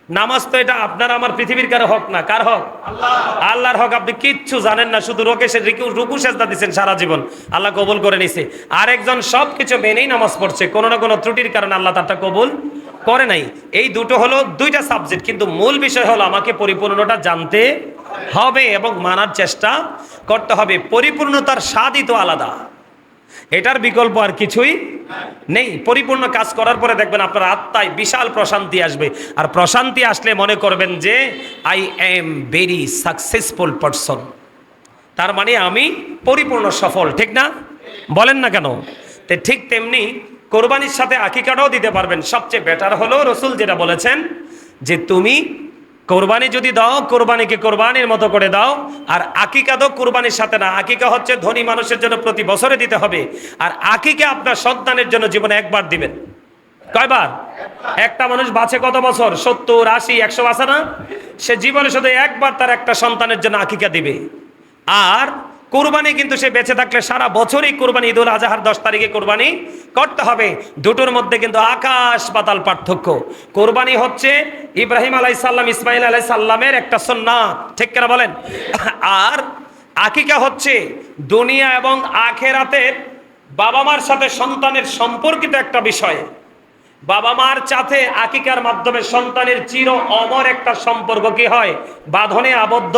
নামাজ তো এটা আপনার আমার পৃথিবীর কারো হক না। কার হক? আল্লাহর হক। আপনি কিচ্ছু জানেন না, শুধু রুকু সেজদা দিচ্ছেন সারা জীবন, আল্লাহ কবুল করে নিছে। আরেকজন সবকিছু মেনেই নামাজ পড়ছে, কোনো না কোনো ত্রুটির কারণে আল্লাহ তারটা কবুল করে নাই। এই দুটো হলো দুইটা সাবজেক্ট, কিন্তু মূল বিষয় হলো আমাকে পরিপূর্ণটা জানতে হবে এবং মানার চেষ্টা করতে হবে। পরিপূর্ণতার স্বাদই তো আলাদা, এটার বিকল্প আর কিছুই নেই। পরিপূর্ণ কাজ করার পরে দেখবেন আপনার আত্মায় বিশাল প্রশান্তি আসবে, আর প্রশান্তি আসলে মনে করবেন যে I am very successful person, তার মানে আমি পরিপূর্ণ সফল। ঠিক না? বলেন না কেন? ঠিক তেমনি কোরবানির সাথে আকিকাটাও দিতে পারবেন। সবচেয়ে বেটার হলো রসুল যেটা বলেছেন যে তুমি কোরবানি যদি দাও, কোরবানিকে কোরবানির মতো করে দাও। আর আকিকা তো কোরবানির সাথে না, আকিকা হচ্ছে ধনী মানুষের জন্য প্রতি বছরে দিতে হবে, আর আকিকা আপনার সন্তানের জন্য জীবনে একবার দিবেন। কয়বার? একটা মানুষ বাঁচে কত বছর? 70, 80, 100 বাঁচে না? সে জীবনে শুধু একবার তার একটা সন্তানের জন্য আকিকা দিবে। আর কোরবানি কিন্তু সে বেঁচে থাকলে সারা বছরই কোরবানি, ঈদুল আজহার 10 তারিখে কোরবানি করতে হবে। দুটোর মধ্যে কিন্তু আকাশ পাতাল পার্থক্য। কোরবানি হচ্ছে ইব্রাহিম আলাইহিস সালাম, ইসমাইল আলাইহিস সালামের একটা সুন্নাত, ঠিক কিনা বলেন? আর আকিকা হচ্ছে দুনিয়া এবং আখেরাতের বাবা মার সাথে সন্তানের সম্পর্কিত একটা বিষয়। বাবা মার সাথে আকিকার মাধ্যমে সন্তানের চির অমর একটা সম্পর্ক কি হয়? বাঁধনে আবদ্ধ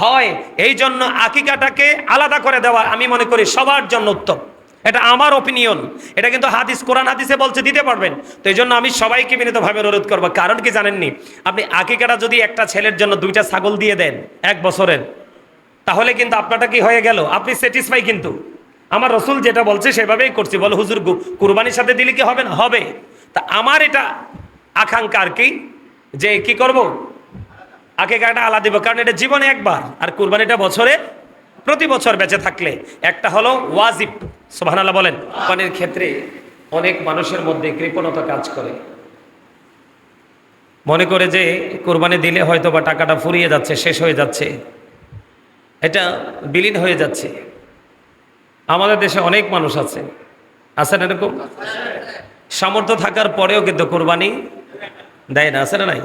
হয়। এই জন্য আকিকাটাকে আলাদা করে দেওয়া আমি মনে করি সবার জন্য উত্তম। এটা আমার অপিনিয়ন, এটা কিন্তু হাদিস, কোরআন হাদিসে বলছে দিতে পারবেন। তো এই জন্য আমি সবাইকে বিনীতভাবে অনুরোধ করবো। কারণ কি জানেননি? আপনি আকিকাটা যদি একটা ছেলের জন্য 2টা ছাগল দিয়ে দেন 1 বছরের, তাহলে কিন্তু আপনারটা কি হয়ে গেল? আপনি স্যাটিসফাই। কিন্তু আমার রসুল যেটা বলছে সেভাবেই করছি। বলে হুজুর কুরবানির সাথে দিলে কি হবে না? হবে। তা আমার এটা আকাঙ্ক্ষা আর কি, যে কি করব, আকিকাটা আলাদা দিব, কারণ এটা জীবনে একবার, আর কুরবানিটা বছরে প্রতি বছর বেঁচে থাকলে। একটা হলো ওয়াজিব, সুবহানাল্লাহ বলেন। কোরবানির ক্ষেত্রে অনেক মানুষের মধ্যে কৃপণতা কাজ করে, মনে করে যে কোরবানি দিলে হয়তো বা টাকাটা ফুরিয়ে যাচ্ছে, শেষ হয়ে যাচ্ছে, এটা বিলীন হয়ে যাচ্ছে। আমাদের দেশে অনেক মানুষ আছে, আছেন এরকম, সামর্থ্য থাকার পরেও কিন্তু কোরবানি দেয় না, আছে না? নাই।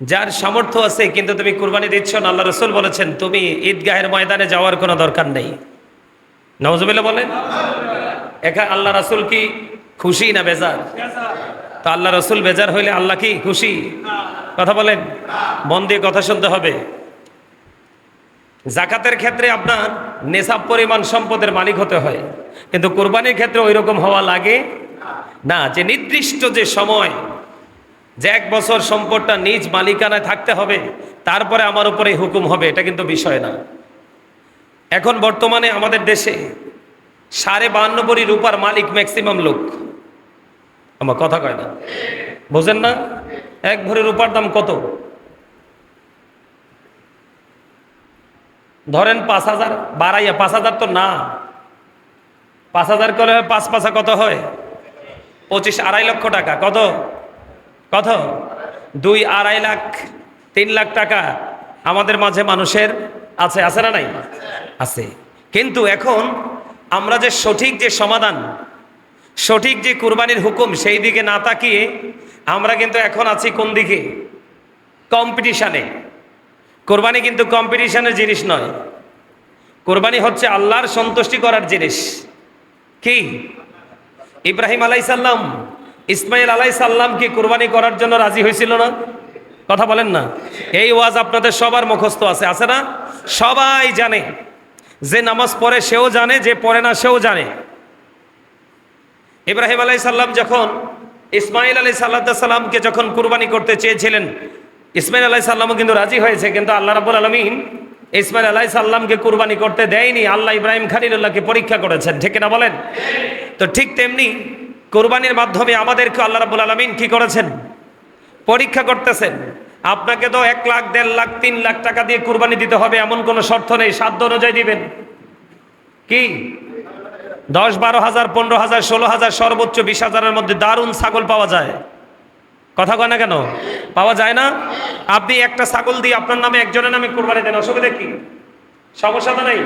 যার সামর্থ্য আছে কিন্তু তুমি কুরবানি দিচ্ছ না, আল্লাহ রসুল বলেছেন তুমি ঈদগাহের ময়দানে যাওয়ার কোনো দরকার নেই। নাউজুবিল্লাহ বলেন। এখানে আল্লাহ রসুল কি খুশি না বেজার? তো আল্লাহ রসুল বেজার হইলে আল্লাহ কি খুশি? কথা বলেন, মন দিয়ে কথা শুনতে হবে। জাকাতের ক্ষেত্রে আপনার নেশাব পরিমাণ সম্পদের মালিক হতে হয়, কিন্তু কোরবানির ক্ষেত্রে ওই রকম হওয়া লাগে না, যে নির্দিষ্ট যে সময়, যে 1 বছর সম্পদটা নিজ মালিকানায় থাকতে হবে, তারপরে আমার উপরে হুকুম হবে, এটা কিন্তু বিষয় না। এখন বর্তমানে আমাদের দেশে 52.5 ভরি রূপার মালিক ম্যাক্সিমাম লোক। আমার কথা কয় না, বোঝেন না? 1 ভরি রূপার দাম কত? ধরেন 5,000, বাড়াইয়া 5,000 তো না, 5,000 করে 5 পাঁচা কত হয়? 25, 2.5 লক্ষ টাকা। কত? কত? 2, 2.5 লাখ, 3 লাখ টাকা আমাদের মাঝে মানুষের আছে, আছে না নাই? আছে। কিন্তু এখন আমরা যে সঠিক যে সমাধান, সঠিক যে কুরবানির হুকুম, সেই দিকে না তাকিয়ে আমরা কিন্তু এখন আছি কোন দিকে? কম্পিটিশানে। কোরবানি কিন্তু কম্পিটিশনের জিনিস নয়, কোরবানি হচ্ছে আল্লাহর সন্তুষ্টি করার জিনিস। কি? ইব্রাহিম আলাইহিস সালাম, ইসমাইল আলাইহিস সালাম কি কোরবানি করার জন্য রাজি হয়েছিল না? কথা বলেন না। এই ওয়াজ আপনাদের সবার মুখস্থ আছে, আছে না? সবাই জানে, যে নামাজ পড়ে সেও জানে, যে পড়ে না সেও জানে। ইব্রাহিম আলাইহিস সালাম যখন ইসমাইল আলাইহিস সালামকে যখন কুরবানি করতে চেয়েছিলেন, ইসমাইল আলাইহিস সালামও কিন্তু রাজি হয়েছে, কিন্তু আল্লাহ রাব্বুল আলামিন ইসমাইল আলাইহিস সালামকে কুরবানি করতে দেয়নি। আল্লাহ ইব্রাহিম খলিলুল্লাহকে পরীক্ষা করেছেন, ঠিক না বলেন? তো ঠিক তেমনি কুরবানির মাধ্যমে আমাদেরকে আল্লাহ রাব্বুল আলামিন কি করেছেন? পরীক্ষা করতেছেন। আপনাকে তো 1 লাখ, 1.5 লাখ, 3 লাখ টাকা দিয়ে কুরবানি দিতে হবে এমন কোনো শর্ত নেই, সাধ্য অনুযায়ী দিবেন। কি 10-12 হাজার, 15 হাজার, 16 হাজার, সর্বোচ্চ 20 হাজারের মধ্যে দারুণ ছাগল পাওয়া যায়। কথা কয় না কেন? পাওয়া যায় না? আপনি একটা ছাগল দিয়ে আপনার নামে, একজনের নামে কোরবানি দেন, অসুবিধা কি? সমস্যা তো নেই।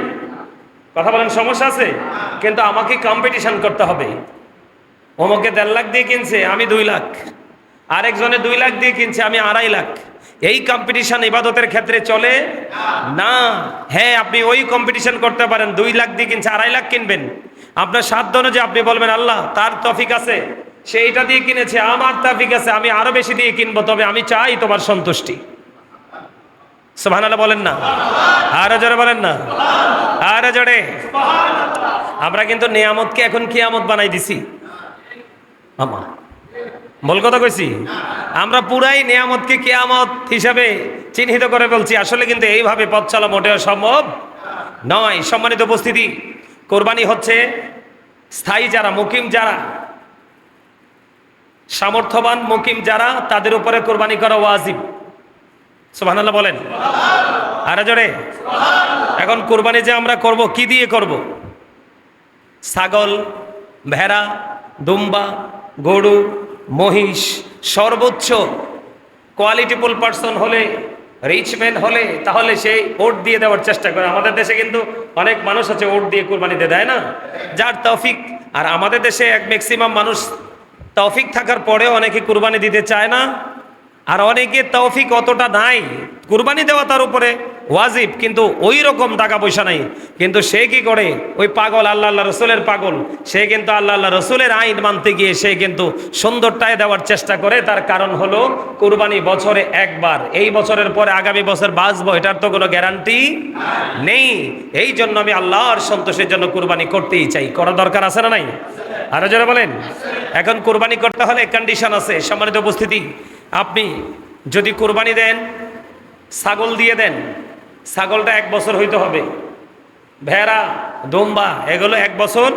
কথা বলেন, সমস্যা আছে? কিন্তু আমাকে কম্পিটিশন করতে হবে। অমুকে 1.5 লাখ দিয়ে কিনছে, আমি 2 লাখ। আরেকজনে 2 লাখ দিয়ে কিনছে, আমি 2.5 লাখ। এই কম্পিটিশন ইবাদতের ক্ষেত্রে চলে না। হ্যাঁ, আপনি ওই কম্পিটিশন করতে পারেন, 2 লাখ দিয়ে কিনছে, 2.5 লাখ কিনবেন। আপনার সাধ্য অনুযায়ী আপনি বলবেন, আল্লাহ তার তৌফিক আছে, সে এটা দিয়ে কিনেছে, আমার তৌফিক আছে, আমি আরো বেশি দিয়ে কিনবো, তবে আমি চাই তোমার সন্তুষ্টি। সুবহানাল্লাহ বলেন না? আরো জোরে বলেন না? আরো জোরে। আমরা কিন্তু নিয়ামতকে এখন কিয়ামত বানাই দিছি। আমা বল কথা কইছি, আমরা পুরাই নিয়ামতকে কিয়ামত হিসাবে চিহ্নিত করে বলছি। আসলে কিন্তু এইভাবে পথ চলা মোটেও সম্ভব নয়। সম্মানিত উপস্থিতি, কোরবানি হচ্ছে স্থায়ী যারা, মুকিম যারা, সামর্থ্যবান মুকিম যারা, তাদের উপরে কোরবানি করা ওয়াজিব। সুবহানাল্লাহ বলেন। আরে জোরে। এখন কোরবানি যে আমরা করব, কি দিয়ে করব? ছাগল, ভেড়া, দুম্বা, গরু, মহিষ, সর্বোচ্চ কোয়ালিটিফুল পার্সন হলে, রিচম্যান হলে, তাহলে সেই ওট দিয়ে দেওয়ার চেষ্টা করে। আমাদের দেশে কিন্তু অনেক মানুষ আছে ওট দিয়ে কোরবানিতে দেয় না, যার তৌফিক। আর আমাদের দেশে এক ম্যাক্সিমাম মানুষ তৌফিক থাকার পরেও অনেকে কুরবানি দিতে চায় না, আর অনেকে তৌফিক অতটা নাই, কুরবানি দেওয়া তার উপরে ওয়াজিব, কিন্তু ওই রকম টাকা পয়সা নাই। কিন্তু সে কি করে? ওই পাগল, আল্লাহ আল্লাহ রসুলের পাগল, সে কিন্তু আল্লাহ আল্লাহ রসুলের আইন মানতে গিয়ে সে কিন্তু সুন্দরটায় দেওয়ার চেষ্টা করে। তার কারণ হলো কুরবানি বছরে একবার, এই বছরের পরে আগামী বছর বাঁচবো, এটার তো কোনো গ্যারান্টি নেই। এই জন্য আমি আল্লাহর সন্তোষের জন্য কুরবানি করতেই চাই। করা দরকার আছে না নাই? আরো যারা বলেন। এখন কুরবানি করতে হলে কন্ডিশন আছে। সম্মানিত উপস্থিতি, আপনি যদি কুরবানি দেন, ছাগল দিয়ে দেন, ছাগলটা 1 বছর হইতে হবে। ভেড়া, দুম্বা, এগুলো 1 বছর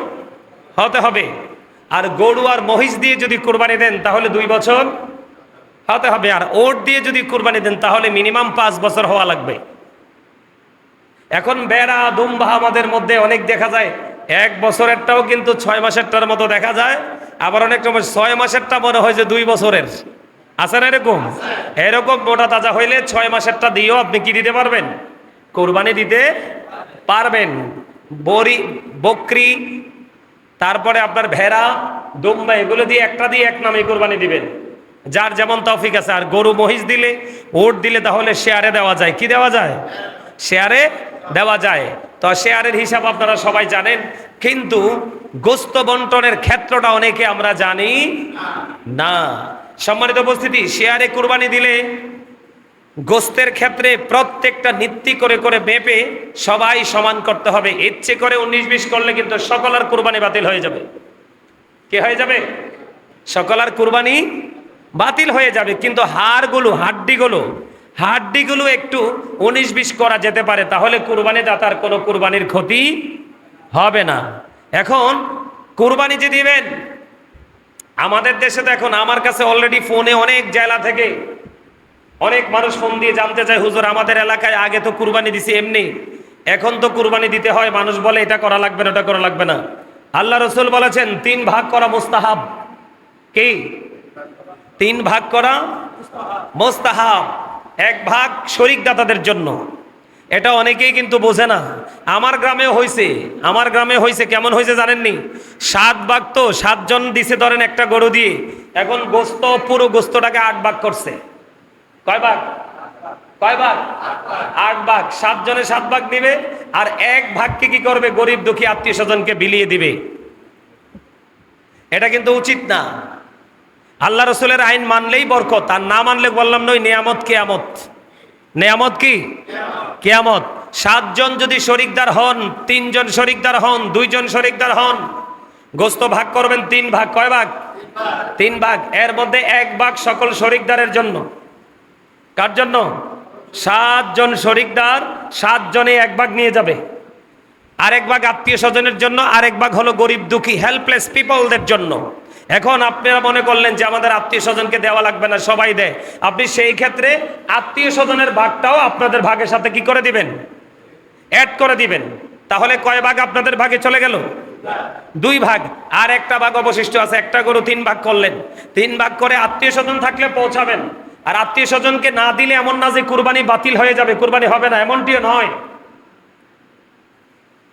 হতে হবে। আর গরু আর মহিষ দিয়ে যদি কুরবানি দেন, তাহলে 2 বছর হতে হবে। আর ওট দিয়ে যদি কুরবানি দেন, তাহলে মিনিমাম 5 বছর হওয়া লাগবে। এখন ভেড়া, দুম্বা আমাদের মধ্যে অনেক দেখা যায় 1 বছরেরটাও কিন্তু 6 মাসেরটার মতো দেখা যায়, আবার অনেক সময় 6 মাসেরটা মনে হয় যে 2 বছরের। আছে না এরকম? এরকম মোটা তাজা হইলে 6 মাসেরটা দিয়েও আপনি কি দিতে পারবেন? কোরবানি দিতে পারবেন। বকরি, তারপরে আপনার ভেড়া, দুম্বা, এগুলো দিয়ে একটা দিয়ে এক নামে কোরবানি দিবেন, যার যেমন তৌফিক আছে। আর গরু মহিষ দিলে, ওট দিলে, তাহলে শেয়ারে দেওয়া যায়। কি দেওয়া যায়? শেয়ারে দেওয়া যায়। তো শেয়ারের হিসাব আপনারা সবাই জানেন, কিন্তু গোস্ত বন্টনের ক্ষেত্রটা অনেকে আমরা জানি না। সম্মানিত উপস্থিতি, শেয়ারে কুরবানি দিলে গোস্তের ক্ষেত্রে প্রত্যেকটা নীতি করে করে মেপে সবাই সমান করতে হবে। ইচ্ছে করে 19-20 করলে কিন্তু সকলের কুরবানি বাতিল হয়ে যাবে। কি হয়ে যাবে? সকলের কুরবানি বাতিল হয়ে যাবে। কিন্তু হাড্ডিগুলো একটু 19-20 করা যেতে পারে, তাহলে কুরবানি দাতার কোনো কুরবানির ক্ষতি হবে না। এখন কুরবানি যে দিবেন, আমাদের দেশে তো এখন আমার কাছে অলরেডি ফোনে অনেক জেলা থেকে অনেক মানুষ ফোন দিয়ে জানতে চায়, হুজুর আমাদের এলাকায় আগে তো কুরবানি দিছি এমনি, এখন তো কুরবানি দিতে হয়। মানুষ বলে এটা করা লাগবে না, ওটা করা লাগবে না। আল্লাহ রসুল বলেছেন 3 ভাগ করা মুস্তাহাব। কি? 3 ভাগ করা মুস্তাহাব। 1 ভাগ শরিক দাতাদের জন্য। এটা অনেকেই কিন্তু বোঝে না। আমার গ্রামে হয়েছে কেমন হয়েছে জানেননি? 7 ভাগ, তো 7 জন দিছে ধরেন একটা গরু দিয়ে, এখন গোস্ত, পুরো গোস্তটাকে 8 ভাগ করছে। কয় ভাগ? 8 ভাগ। 7 জনে 7 ভাগ দিবে, আর 1 ভাগকে কি করবে? গরিব দুঃখী আত্মীয় স্বজনকে বিলিয়ে দিবে। এটা কিন্তু উচিত না। আল্লাহ রসুলের আইন মানলেই বরকত, আর না মানলে বললাম নয় নিয়ামত কিয়ামত। নিয়ামত কি? কিয়ামত। 7 জন যদি শরিকদার হন, 3 জন শরিকদার হন, 2 জন শরিকদার হন, গোস্ত ভাগ করবেন 3 ভাগ। কয় ভাগ? 3 ভাগ। এর মধ্যে 1 ভাগ সকল শরিকদারের জন্য। কার জন্য? 7 জন শরিকদার, 7 জনে 1 ভাগ নিয়ে যাবে। আরেক ভাগ আত্মীয় স্বজনের জন্য, আরেক ভাগ হলো গরিব দুঃখী হেল্পলেস পিপলদের জন্য। এখন আপনারা মনে করলেন যে আমাদের আত্মীয় স্বজনকে দেওয়া লাগবে না, সবাই দেয়। আপনি সেই ক্ষেত্রে আত্মীয় স্বজনের ভাগটাও আপনাদের ভাগের সাথে কি করে দিবেন? অ্যাড করে দিবেন। তাহলে কয় ভাগ আপনাদের ভাগে চলে গেল? 2 ভাগ, আর একটা ভাগ অবশিষ্ট আছে। একটা গরু 3 ভাগ করলেন, 3 ভাগ করে আত্মীয় স্বজন থাকলে পৌঁছাবেন। আর আত্মীয় স্বজনকে না দিলে এমন না যে কুরবানি বাতিল হয়ে যাবে, কুরবানি হবে না, এমনটিও নয়।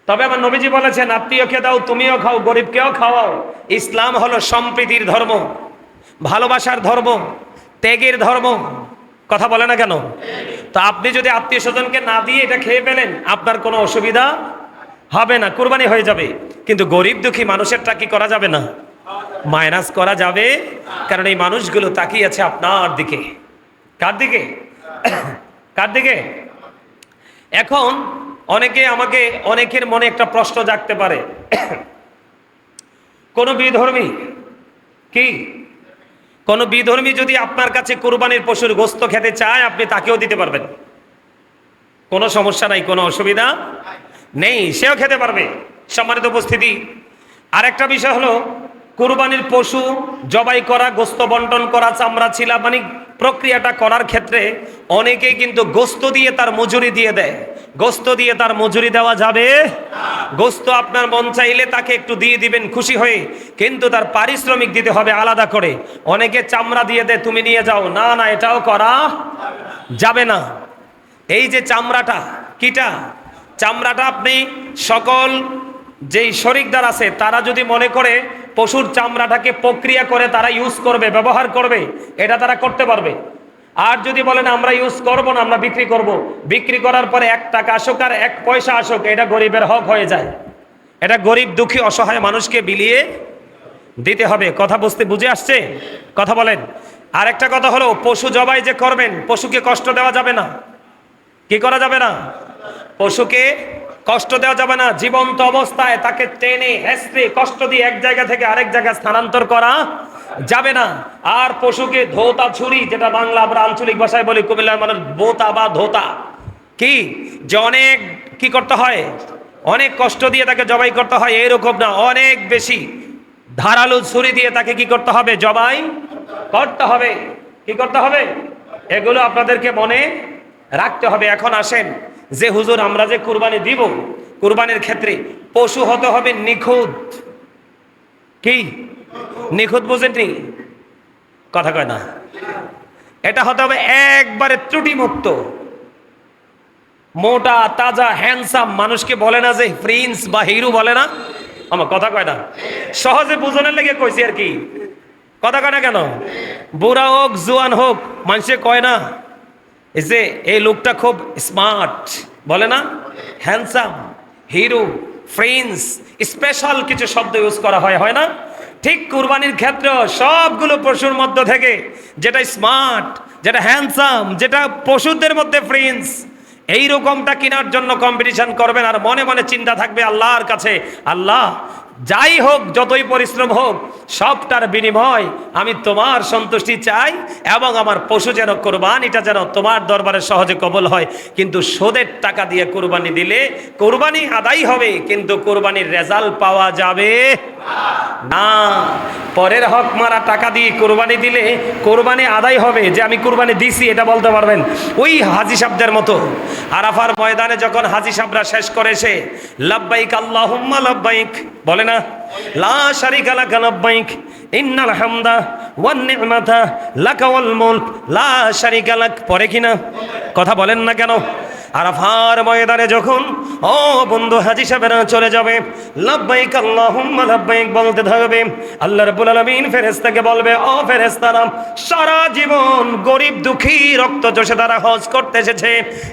তবে আমার নবীজি বলেছেন, আত্মীয়কে দাও, তুমিও খাও, গরিবকেও খাওয়াও। ইসলাম হলো সম্প্রীতির ধর্ম, ভালোবাসার ধর্ম, ত্যাগের ধর্ম। কথা বলে না কেন? তো আপনি যদি আত্মীয় স্বজনকে না দিয়ে এটা খেয়ে ফেলেন, আপনার কোনো অসুবিধা হবে না, কুরবানি হয়ে যাবে। কিন্তু গরিব দুঃখী মানুষেরটা কি করা যাবে না? মাইনাস করা যাবে, কারণ এই মানুষগুলো তাকিয়ে আছে আপনার দিকে। কার দিকে? কার দিকে? এখন অনেকের মনে একটা প্রশ্ন জাগতে পারে, কোন বিধর্মী যদি আপনার কাছে কুরবানির পশুর গোশত খেতে চায়, আপনি তাকেও দিতে পারবেন, কোনো সমস্যা নাই, কোনো অসুবিধা নেই, সেও খেতে পারবে। সম্মানিত উপস্থিতি, আরেকটা বিষয় হলো, কুরবানির পশু জবাই করা, গোশত বন্টন করা, চামড়া ছিলা, মানে প্রক্রিয়াটা করার ক্ষেত্রে অনেকেই কিন্তু গোশত দিয়ে তার মজুরি দিয়ে দেয়। গোশত দিয়ে তার মজুরি দেওয়া যাবে? গোশত আপনার মন চাইলে তাকে একটু দিয়ে দিবেন খুশি হয়ে, কিন্তু তার পারিশ্রমিক দিতে হবে আলাদা করে। অনেকে চামড়া দিয়ে দেয়, তুমি নিয়ে যাও, না না, এটাও করা যাবে না। এই যে চামড়াটা, কিটা চামড়াটা, আপনি সকল যেই শরিকদার আছে তারা যদি মনে করে পশুর চামড়াটাকে প্রক্রিয়া করে তারা ইউজ করবে, ব্যবহার করবে, এটা তারা করতে পারবে। আর যদি বলেন আমরা ইউজ করব না, আমরা বিক্রি করব, বিক্রি করার পরে 1 টাকা আসুক আর 1 পয়সা আসুক, এটা গরিবের হক হয়ে যায়। এটা গরিব দুঃখী অসহায় মানুষকে বিলিয়ে দিতে হবে। কথা বুঝে আসছে? কথা বলেন। আর একটা কথা হলো, পশু জবাই যে করবেন, পশুকে কষ্ট দেওয়া যাবে না। কি করা যাবে না? পশুকে কষ্ট দেওয়া যাবে না। জীবন্ত অবস্থায় তাকে টেনে হেঁচড়ে কষ্ট দিয়ে এক জায়গা থেকে আরেক জায়গায় স্থানান্তর করা যাবে না। আর পশুকে ধোতা ছুরি, যেটা বাংলা আমরা আঞ্চলিক ভাষায় বলি, কুমিল্লার মানুষ বোতা বা ধোতা, কি যে অনেক কি করতে হয়, অনেক কষ্ট দিয়ে তাকে জবাই করতে হয়, এরকম না, অনেক বেশি ধারালো ছুরি দিয়ে তাকে কি করতে হবে, জবাই করতে হবে। কি করতে হবে? এগুলো আপনাদেরকে মনে রাখতে হবে। এখন আসেন, যে হুজুর আমরা যে কুরবানি দিব, কুরবানির ক্ষেত্রে পশু হতে হবে নিখুঁত। কি নিখুঁত বুঝেননি? কথা কয় না। এটা হতে হবে একবারে ত্রুটিমুক্ত, মোটা তাজা হ্যান্ডসাম। মানুষকে বলে না যে প্রিন্স বা হিরো, বলে না? আমার কথা কয় না, সহজে বুঝনের লেগে কইছি আর কি। কথা কয় না কেন? বুড়া হোক জোয়ান হোক, মানুষে কয় না এই যে এই লোকটা খুব স্মার্ট, বলে না? হ্যান্ডসাম, হিরো, প্রিন্স, স্পেশাল কিছু শব্দ ইউজ করা হয় না? ঠিক কুরবানির ক্ষেত্রে সবগুলো পশুর মধ্য থেকে যেটা স্মার্ট, যেটা হ্যান্ডসাম, যেটা পশুদের মধ্যে প্রিন্স, এই রকমটা কেনার জন্য কম্পিটিশন করবেন। আর মনে মনে চিন্তা থাকবে আল্লাহর কাছে, আল্লাহ যাই হোক, যতই পরিশ্রম হোক, সবটার বিনিময় আমি তোমার সন্তুষ্টি চাই, এবং আমার পশু যেন কোরবানিটা যেন তোমার দরবারে সহজে কবুল হয়। কিন্তু সুদের টাকা দিয়ে কোরবানি দিলে কোরবানি আদায় হবে, কিন্তু কোরবানির রেজাল্ট পাওয়া যাবে না। পরের হক মারা টাকা দিয়ে কোরবানি দিলে কোরবানি আদায় হবে, যে আমি কোরবানি দিছি এটা বলতে পারবেন। ওই হাজি সাহেবদের মতো আরাফার ময়দানে যখন হাজি সাহেবরা শেষ করেছে, লাব্বাইক আল্লাহুম্মা লাব্বাইক বলে না, লা শারিকা লাকা লাব্বাইক ইন্নাল হামদা ওয়ান নি'মাতা লাকা ওয়াল মুলক লা শারিকা লাক, পরে কিনা? কথা বলেন না কেন? আরাফার ময়দানে যখন ও বন্ধু হাজি সাহেবরা চলে যাবে, লাব্বাইক আল্লাহুম্মা লাব্বাইক বলতে থাকবে, আল্লাহ রাব্বুল আলামিন ফেরেশতাকে বলবে, ও ফেরেশতারা, সারা জীবন গরিব দুঃখী রক্ত চষে তারা হজ করতে এসেছে,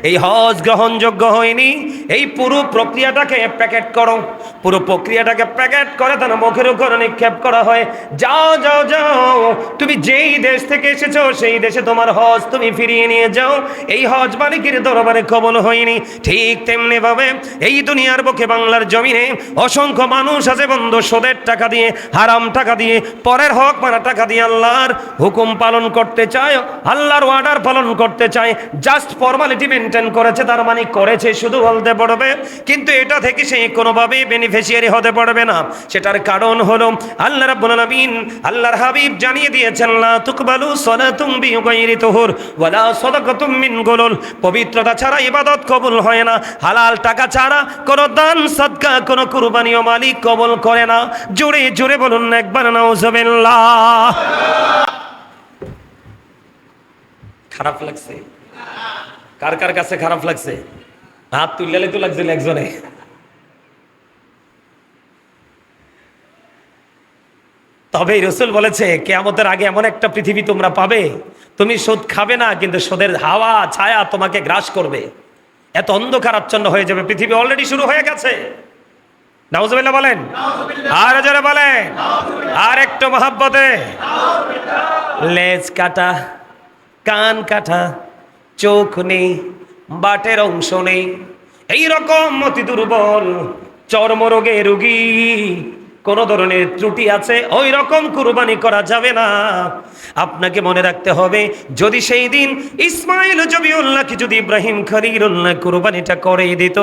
এই হজ গ্রহণযোগ্য হয়নি, এই পুরো প্রক্রিয়াটাকে প্যাকেট করো। পুরো প্রক্রিয়াটাকে প্যাকেট করে তার মুখের উপর নিক্ষেপ করা হয়, যাও যাও যাও, তুমি যেই দেশ থেকে এসেছো সেই দেশে তোমার হজ তুমি ফিরিয়ে নিয়ে যাও, এই হজ মালিকের দরবারে কবুল হয়নি। ঠিক তেমনি ভাবে এই দুনিয়ার বুকে বাংলার জমিনে অসংখ্য মানুষ আছে বন্ধু, সুদের টাকা দিয়ে, হারাম টাকা দিয়ে, পরের হক মারা টাকা দিয়ে আল্লাহর হুকুম পালন করতে চায়, আল্লাহর অর্ডার পালন করতে চায়, জাস্ট ফর্মালিটি মেনটেন করেছে, তার মানে করেছে শুধু বলতে পারবে, কিন্তু এটা থেকে সে কোনোভাবেই বেনিফিশিয়ারি হতে পারবে না। সেটার কারণ হলো আল্লাহ রাব্বুল আলামিন, আল্লাহর হাবিব জানিয়ে দিয়েছেন, লা তুকবালু সালাতুম বিগাইরি তুহুর ওয়ালা সাদাকাতুম মিন গুলুল, পবিত্রতা ছাড়া ইবাদত কবুল হয় না। হালাল টাকা ছাড়া কোনো দান সদকা কোনো কুরবানিও মালিক কবুল করে না। জোরে জোরে বলুন না একবার নাউজুবিল্লাহ। খারাপ লাগছে? কার কার কাছে খারাপ লাগছে? হাত তুললে তো লাগছিল একজনে। তবে রসুল বলেছে কিয়ামতের আগে এমন একটা পৃথিবী তোমরা পাবে, তুমি সুদ খাবে না, কিন্তু সুদের হাওয়া ছায়া তোমাকে গ্রাস করবে। এত অন্ধকার আচ্ছন্ন হয়ে যাবে। পৃথিবী অলরেডি শুরু হয়ে গেছে। নাউজুবিল্লাহ বলেন, আর জোরে বলেন, আর একটু মহাব্বতে। লেজ কাটা, কান কাটা, চোখ নেই, বাটের অংশ নেই, এইরকম অতি দুর্বল চর্মরোগে রোগী, কোন ধরনের ত্রুটি আছে, ওই রকম কুরবানি করা যাবে না। আপনাকে মনে রাখতে হবে, যদি সেই দিন ইসমাইল জবিউল্লাহকে যদি ইব্রাহিম খলিলুল্লাহ কুরবানিটা করে দিত,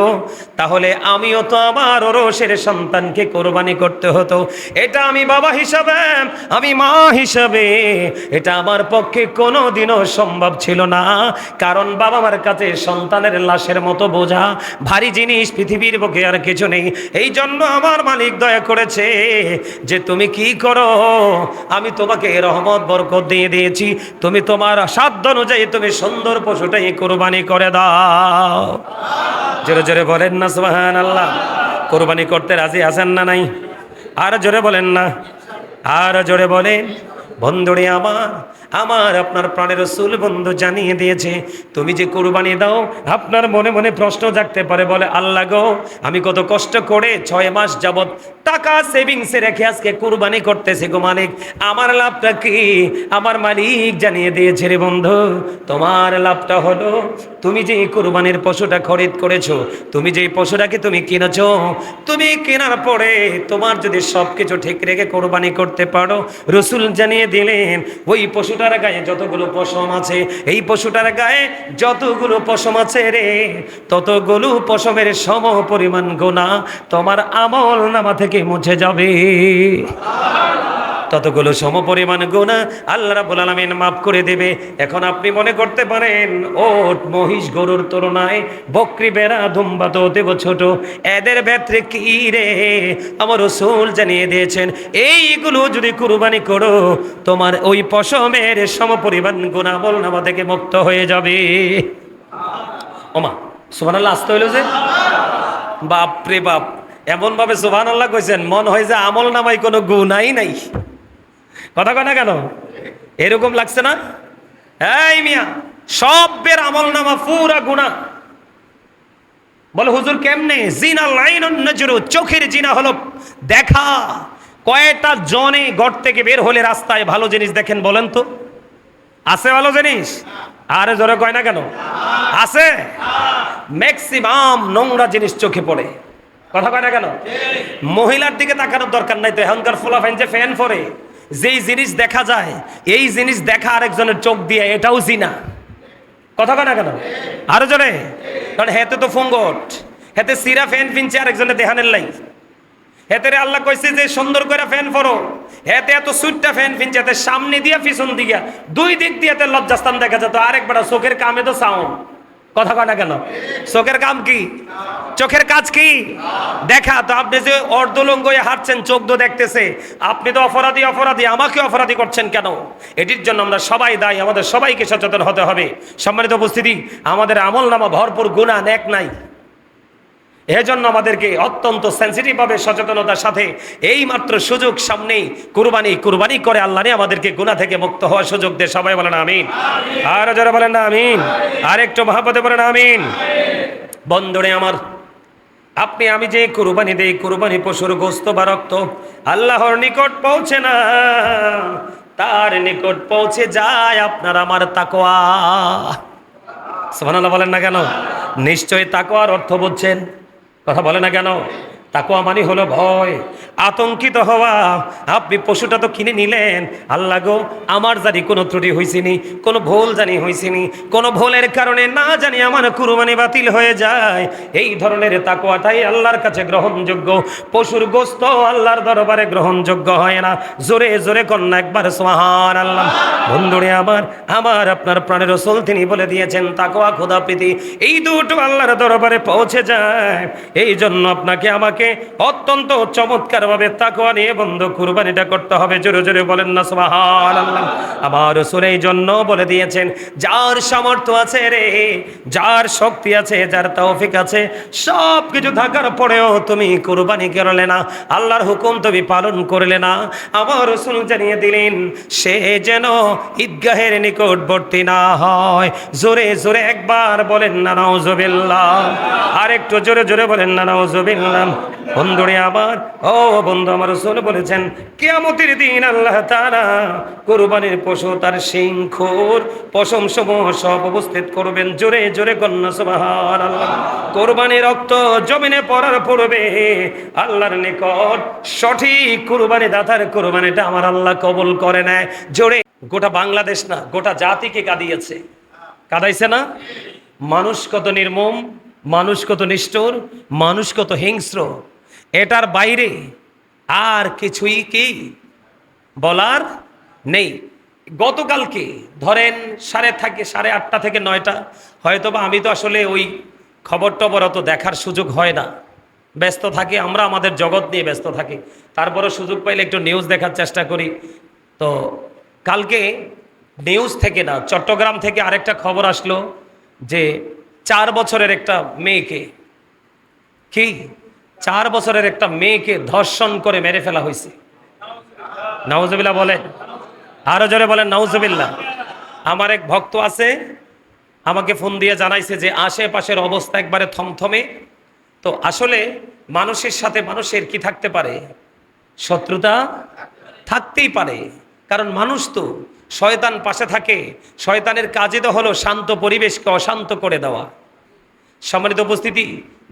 তাহলে আমিও তো আমার ওরসের সন্তানকে কুরবানি করতে হতো। এটা আমি বাবা হিসাবে, আমি মা হিসাবে, এটা আমার পক্ষে কোনোদিনও সম্ভব ছিল না। কারণ বাবা মার কাছে সন্তানের লাশের মতো বোঝা, ভারী জিনিস পৃথিবীর বুকে আর কিছু নেই। এই জন্য আমার মালিক দয়া করেছে যে তুমি কি করো, আমি তোমাকে রহমত বরকত দিয়ে দিয়েছি, তুমি তোমার সাধ্য অনুযায়ী তুমি সুন্দর পশুটাই কুরবানি করে দাও। জোরে জোরে বলেন না সুবহানাল্লাহ। কুরবানি করতে রাজি আছেন না নাই? আর জোরে বলেন না, আর জোরে বলেন। বন্ধুরে আমার, আমার আপনার প্রাণের রাসূল বন্ধু জানিয়ে দিয়েছে, তুমি যে কুরবানি দাও, আপনার মনে মনে প্রশ্ন জাগতে পারে, বলে আল্লাহ গো, আমি কত কষ্ট করে 6 মাস যাবত টাকা সেভিংসে রেখে আজকে কুরবানি করতেছি গো মালিক, আমার লাভটা কি? আমার মালিক জানিয়ে দিয়েছে রে বন্ধু, তোমার লাভটা হলো তুমি যে কুরবানির পশুটা খরিদ করেছো, তুমি যে পশুটাকে তুমি কিনেছো, তুমি কেনার পরে তোমার যদি সবকিছু ঠিক রেখে কুরবানি করতে পারো, রাসূল জানিয়ে দিলেন ওই পশুটার গায়ে যতগুলো পশম আছে, এই পশুটার গায়ে যতগুলো পশম আছে রে, ততগুলো পশমের সম পরিমাণ গুনাহ তোমার আমল নামা থেকে মুছে যাবে। ততগুলো সমপরিমাণ গুনাহ আল্লাহ রাব্বুল আলামিন মাফ করে দেবে। এখন আপনি মনে করতে পারেন, ওট মহিষ গরুর তুলনায় বকরি বেড়া দুম্বা তো দেব ছোট, এদের ভেতরে কি রে? আমার রাসূল জানিয়ে দিয়েছেন, এইগুলো যদি কুরবানি করো, তোমার ওই পশমের সমপরিমাণ গুনাহ আমলনামা থেকে মুক্ত হয়ে যাবে। ওমা সুবহানাল্লাহ, আসতে হইল যে বাপ রে বাপ, এমন ভাবে সুবহানাল্লাহ কইছেন মন হয় যে আমল নামায় কোনো গুনাহই নাই। কথা কয় না কেন? এরকম লাগছে না? এই মিয়া, সবের আমল নামা পুরা গুনাহ। বলে হুজুর কেমনে? জিনা লাইনুন নজরু, চোখের জিনা হলো দেখা। কয়টা জনে ঘর থেকে বের হলে রাস্তায় ভালো জিনিস দেখেন বলেন তো? আছে ভালো জিনিস? আরে জোরে কয় না কেন? আছে। ম্যাক্সিমাম নোংরা জিনিস চোখে পড়ে। কথা কয় না কেন? মহিলার দিকে তাকানোর দরকার নাই তো, এখনকার ফুলাফাইন যে ফ্যান পরে, যেই জিনিস দেখা যায় এই জিনিস দেখা আরেকজনের চোখ দিয়ে, এটাও জিনা। কথা কয় না কেন? আরো জোরে। কারণ হেতে তো ফঙ্গট, হেতে সিরা ফ্যান ফিনছে আরেকজনের দেহানের লাই, হেতে রে আল্লাহ কইছে যে সুন্দর করে ফ্যান পরো, হেতে এত সুইটটা ফ্যান ফিনছে, হেতে সামনে দিয়া পিছন দিয়া দুই দিক দিয়ে লজ্জাস্থান দেখা যেত। আরেকবার চোখের কামে তো সাউন্ড। কথা কয় না কেন? চোখের কাম কি? চোখের কাজ কি? দেখা। তো আপনি যে অর্ধলঙ্গ হয়ে হাঁটছেন, চোখ তো দেখতেছে, আপনি তো অপরাধী, অপরাধী, আমাকে অপরাধী করছেন কেন? এটির জন্য আমরা সবাই দায়ী, আমাদের সবাইকে সচেতন হতে হবে। সম্মানিত উপস্থিতি, আমাদের আমল নামা ভরপুর গুনাহ, নেক নাই। এজন্য আমাদেরকে অত্যন্ত সেন্সিটিভ ভাবে সচেতনতার সাথে এই মাত্র সুযোগ সামনেই কুরবানি করে আল্লাহ নিয়ে আমাদেরকে গুনাহ থেকে মুক্ত হওয়ার সুযোগ দিয়ে সবাই বলেন আমিন। আর যারা বলেন না আমিন, আর একটু মহব্বতে বলেন আমিন। বন্ধুরে আমার, আপনি আমি যে কুরবানি দেই, কুরবানি পশুর গোশত বা রক্ত আল্লাহর নিকট পৌঁছে না, তার নিকট পৌঁছে যায় আপনার আমার তাকওয়া। সুবহানাল্লাহ বলেন না কেন? নিশ্চয়ই তাকওয়ার অর্থ বুঝছেন। কথা বলে না কেন? তাকওয়া মানে হলো ভয়, আতঙ্কিত হওয়া। আপনি পশুটা তো কিনে নিলেন, আল্লাহ গো আমার জানি কোনো ত্রুটি হয়েছিনি, কোনো ভুল জানি হয়েছিনি, কোনো ভুলের কারণে না জানি আমার কুরবানি বাতিল হয়ে যায়। এই ধরনের তাকওয়াটাই আল্লাহর কাছে গ্রহণযোগ্য। পশুর গোস্ত আল্লাহর দরবারে গ্রহণযোগ্য হয় না। জোরে জোরে কন্যা একবার সুবহানাল্লাহ। বন্ধুরে আমার, আমার আপনার প্রাণের রাসূল তিনি বলে দিয়েছেন তাকওয়া খোদা প্রীতি এই দুটো আল্লাহর দরবারে পৌঁছে যায়। এই জন্য আপনাকে আমাকে অত্যন্ত চমৎকারভাবে তাকওয়া নিয়ে বন্ধু কুরবানিটা করতে হবে। জোরে জোরে বলেন না সুবহানাল্লাহ। আমার রাসূল এই জন্য বলে দিয়েছেন যার সামর্থ্য আছে রে, যার শক্তি আছে, যার তৌফিক আছে, সব কিছু থাকার পরেও তুমি কুরবানি করলে না, আল্লাহর হুকুম তুমি পালন করলে না, আমার রাসূল জানিয়ে দিলেন সে যেন ঈদগাহের নিকটবর্তী না হয়। জোরে জোরে একবার বলেন না নাউজুবিল্লাহ, আর একটু জোরে জোরে বলেন না নাউজুবিল্লাহ। বন্ধুরে আমার, ও বন্ধু, আমার রাসূল বলেছেন কিয়ামতের দিন আল্লাহ তাআলা কুরবানির পশু তার শিং, খুর, পশম সমূহ সব উপস্থিত করবেন। জোরে জোরে কন্যা সুবহানাল্লাহ। কুরবানির রক্ত জমিনে পড়ার পূর্বে আল্লাহর নিকট সঠিক কুরবানি দাতার কুরবানিটা আমার আল্লাহ কবুল করে নেয়। জোরে, গোটা বাংলাদেশ না গোটা জাতিকে কাঁদিয়েছে, কাঁদাইছে না? মানুষ কত নির্মম, মানুষ কত নিষ্ঠুর, মানুষ কত হিংস্র, এটার বাইরে আর কিছুই কি বলার নেই। গতকালকে ধরেন 8:30 থেকে 9টা, হয়তোবা আমি তো আসলে ওই খবর টবর অত দেখার সুযোগ হয় না, ব্যস্ত থাকি, আমরা আমাদের জগৎ নিয়ে ব্যস্ত থাকি। তারপরে সুযোগ পাইলে একটু নিউজ দেখার চেষ্টা করি। তো কালকে নিউজ থেকে না, চট্টগ্রাম থেকে আরেকটা খবর আসলো যে 4 বছরের একটা মেয়েকে, কি 4 বছরের একটা মেয়েকে ধর্ষণ করে মেরে ফেলা হয়েছে। নাউজুবিল্লাহ বলেন, আরো জোরে বলেন নাউজুবিল্লাহ। আমার এক ভক্ত আছে, আমাকে ফোন দিয়ে জানাইছে যে আশেপাশের অবস্থা একবারে থমথমে। তো আসলে মানুষের সাথে মানুষের কি থাকতে পারে? শত্রুতা থাকতেই পারে, কারণ মানুষ তো, শয়তান পাশে থাকে, শয়তানের কাজই তো হলো শান্ত পরিবেশকে অশান্ত করে দেওয়া। সম্মানিত উপস্থিতি,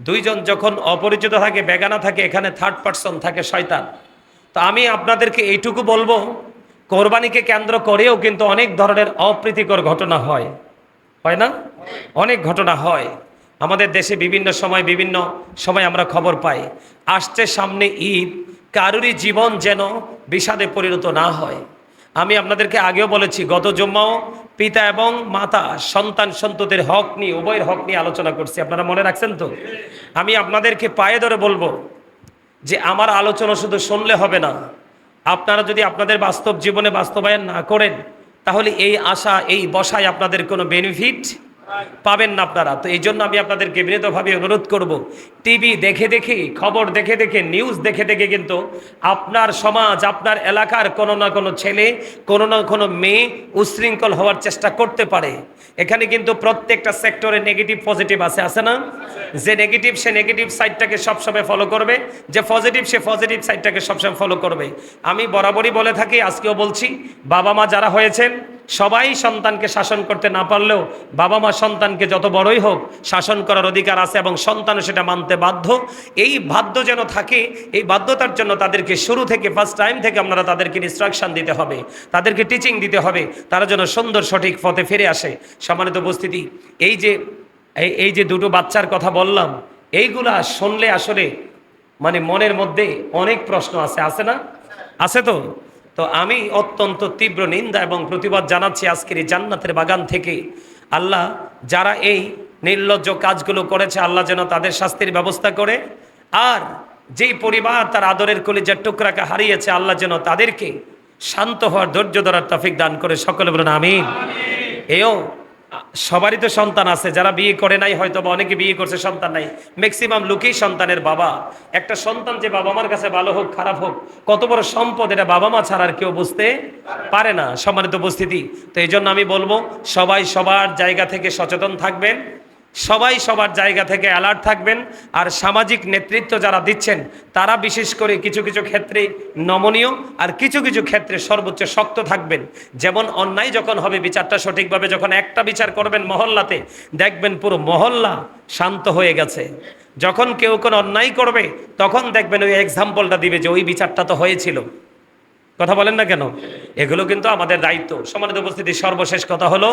দুইজন যখন অপরিচিত থাকে, বেগানা থাকে, এখানে থার্ড পারসন থাকে শয়তান। তো আমি আপনাদেরকে এইটুকু বলবো, কোরবানিকে কেন্দ্র করেও কিন্তু অনেক ধরনের অপ্রীতিকর ঘটনা হয়, হয় না? অনেক ঘটনা হয় আমাদের দেশে। বিভিন্ন সময় আমরা খবর পাই, আসছে সামনে ঈদ, কারুরই জীবন যেন বিষাদে পরিণত না হয়। আমি আপনাদেরকে আগেও বলেছি, গত জুম্মাও পিতা এবং মাতা, সন্তান সন্ততির হক নিয়ে, উভয়ের হক নিয়ে আলোচনা করছি, আপনারা মনে রাখছেন তো? আমি আপনাদেরকে পায়ে ধরে বলবো যে আমার আলোচনা শুধু শুনলে হবে না, আপনারা যদি আপনাদের বাস্তব জীবনে বাস্তবায়ন না করেন, তাহলে এই আশা, এই বসায় আপনাদের কোনো বেনিফিট পাবেন না আপনারা। তো এই জন্য আমি আপনাদেরকে বিনীতভাবে অনুরোধ করব, টিভি দেখে দেখে, খবর দেখে দেখে, নিউজ দেখে দেখে কিন্তু আপনার সমাজ, আপনার এলাকার কোনো না কোনো ছেলে, কোনো না কোনো মেয়ে উশৃঙ্খল হওয়ার চেষ্টা করতে পারে। এখানে কিন্তু প্রত্যেকটা সেক্টরে নেগেটিভ পজিটিভ আছে, আছে না? যে নেগেটিভ সে নেগেটিভ সাইডটাকে সবসময় ফলো করবে, যে পজিটিভ সে পজিটিভ সাইডটাকে সবসময় ফলো করবে। আমি বরাবরই বলে থাকি, আজকেও বলছি, বাবা মা যারা হয়েছেন সবাই সন্তানকে শাসন করতে না পারলেও বাবা মা সন্তানকে যত বড়ই হোক শাসন করার অধিকার আছে, এবং সন্তানও সেটা মানতে বাধ্য। এই বাধ্য যেন থাকে, এই বাধ্যতার জন্য তাদেরকে শুরু থেকে, ফার্স্ট টাইম থেকে আপনারা তাদেরকে ইনস্ট্রাকশন দিতে হবে, তাদেরকে টিচিং দিতে হবে, তারা যেন সুন্দর সঠিক পথে ফিরে আসে। সম্মানিত উপস্থিতি, এই যে দুটো বাচ্চার কথা বললাম, এইগুলা শুনলে আসলে মানে মনের মধ্যে অনেক প্রশ্ন আছে, আছে না? আছে তো? তো আমি অত্যন্ত তীব্র নিন্দা এবং প্রতিবাদ জানাচ্ছি আজকের এই জান্নাতের বাগান থেকে। আল্লাহ যারা এই নির্লজ্জ কাজগুলো করেছে, আল্লাহ যেন তাদের শাস্তির ব্যবস্থা করে, আর যেই পরিবার তার আদরের কলিজার টুকরাকে হারিয়েছে, আল্লাহ যেন তাদেরকে শান্ত হওয়ার, ধৈর্য ধরার তৌফিক দান করে। সকলে বলুন আমিন। এও সবারই তো সন্তান আছে, যারা বিয়ে করে নাই, হয়তো বা অনেকে বিয়ে করছে, সন্তান নাই, ম্যাক্সিমাম লোকই সন্তানের বাবা। একটা সন্তান যে বাবা মার কাছে ভালো হোক খারাপ হোক, কত বড় সম্পদ, এটা বাবা মা ছাড়া আর কেউ বুঝতে পারে না। সম্মানিত উপস্থিতি, তো এই জন্য আমি বলবো সবাই সবার জায়গা থেকে সচেতন থাকবেন, সবাই সবার জায়গা থেকে অ্যালার্ট থাকবেন। আর সামাজিক নেতৃত্ব যারা দিচ্ছেন তারা বিশেষ করে কিছু কিছু ক্ষেত্রে নমনীয়, আর কিছু কিছু ক্ষেত্রে সর্বোচ্চ শক্ত থাকবেন। যেমন অন্যায় যখন হবে বিচারটা সঠিকভাবে যখন একটা বিচার করবেন মহল্লাতে, দেখবেন পুরো মহল্লা শান্ত হয়ে গেছে। যখন কেউ কোনো অন্যায় করবে তখন দেখবেন ওই এক্সাম্পলটা দিবে যে ওই বিচারটা তো হয়েছিল। কথা বলেন না কেন? এগুলো কিন্তু আমাদের দায়িত্ব। সম্মানিত উপস্থিতি, সর্বশেষ কথা হলো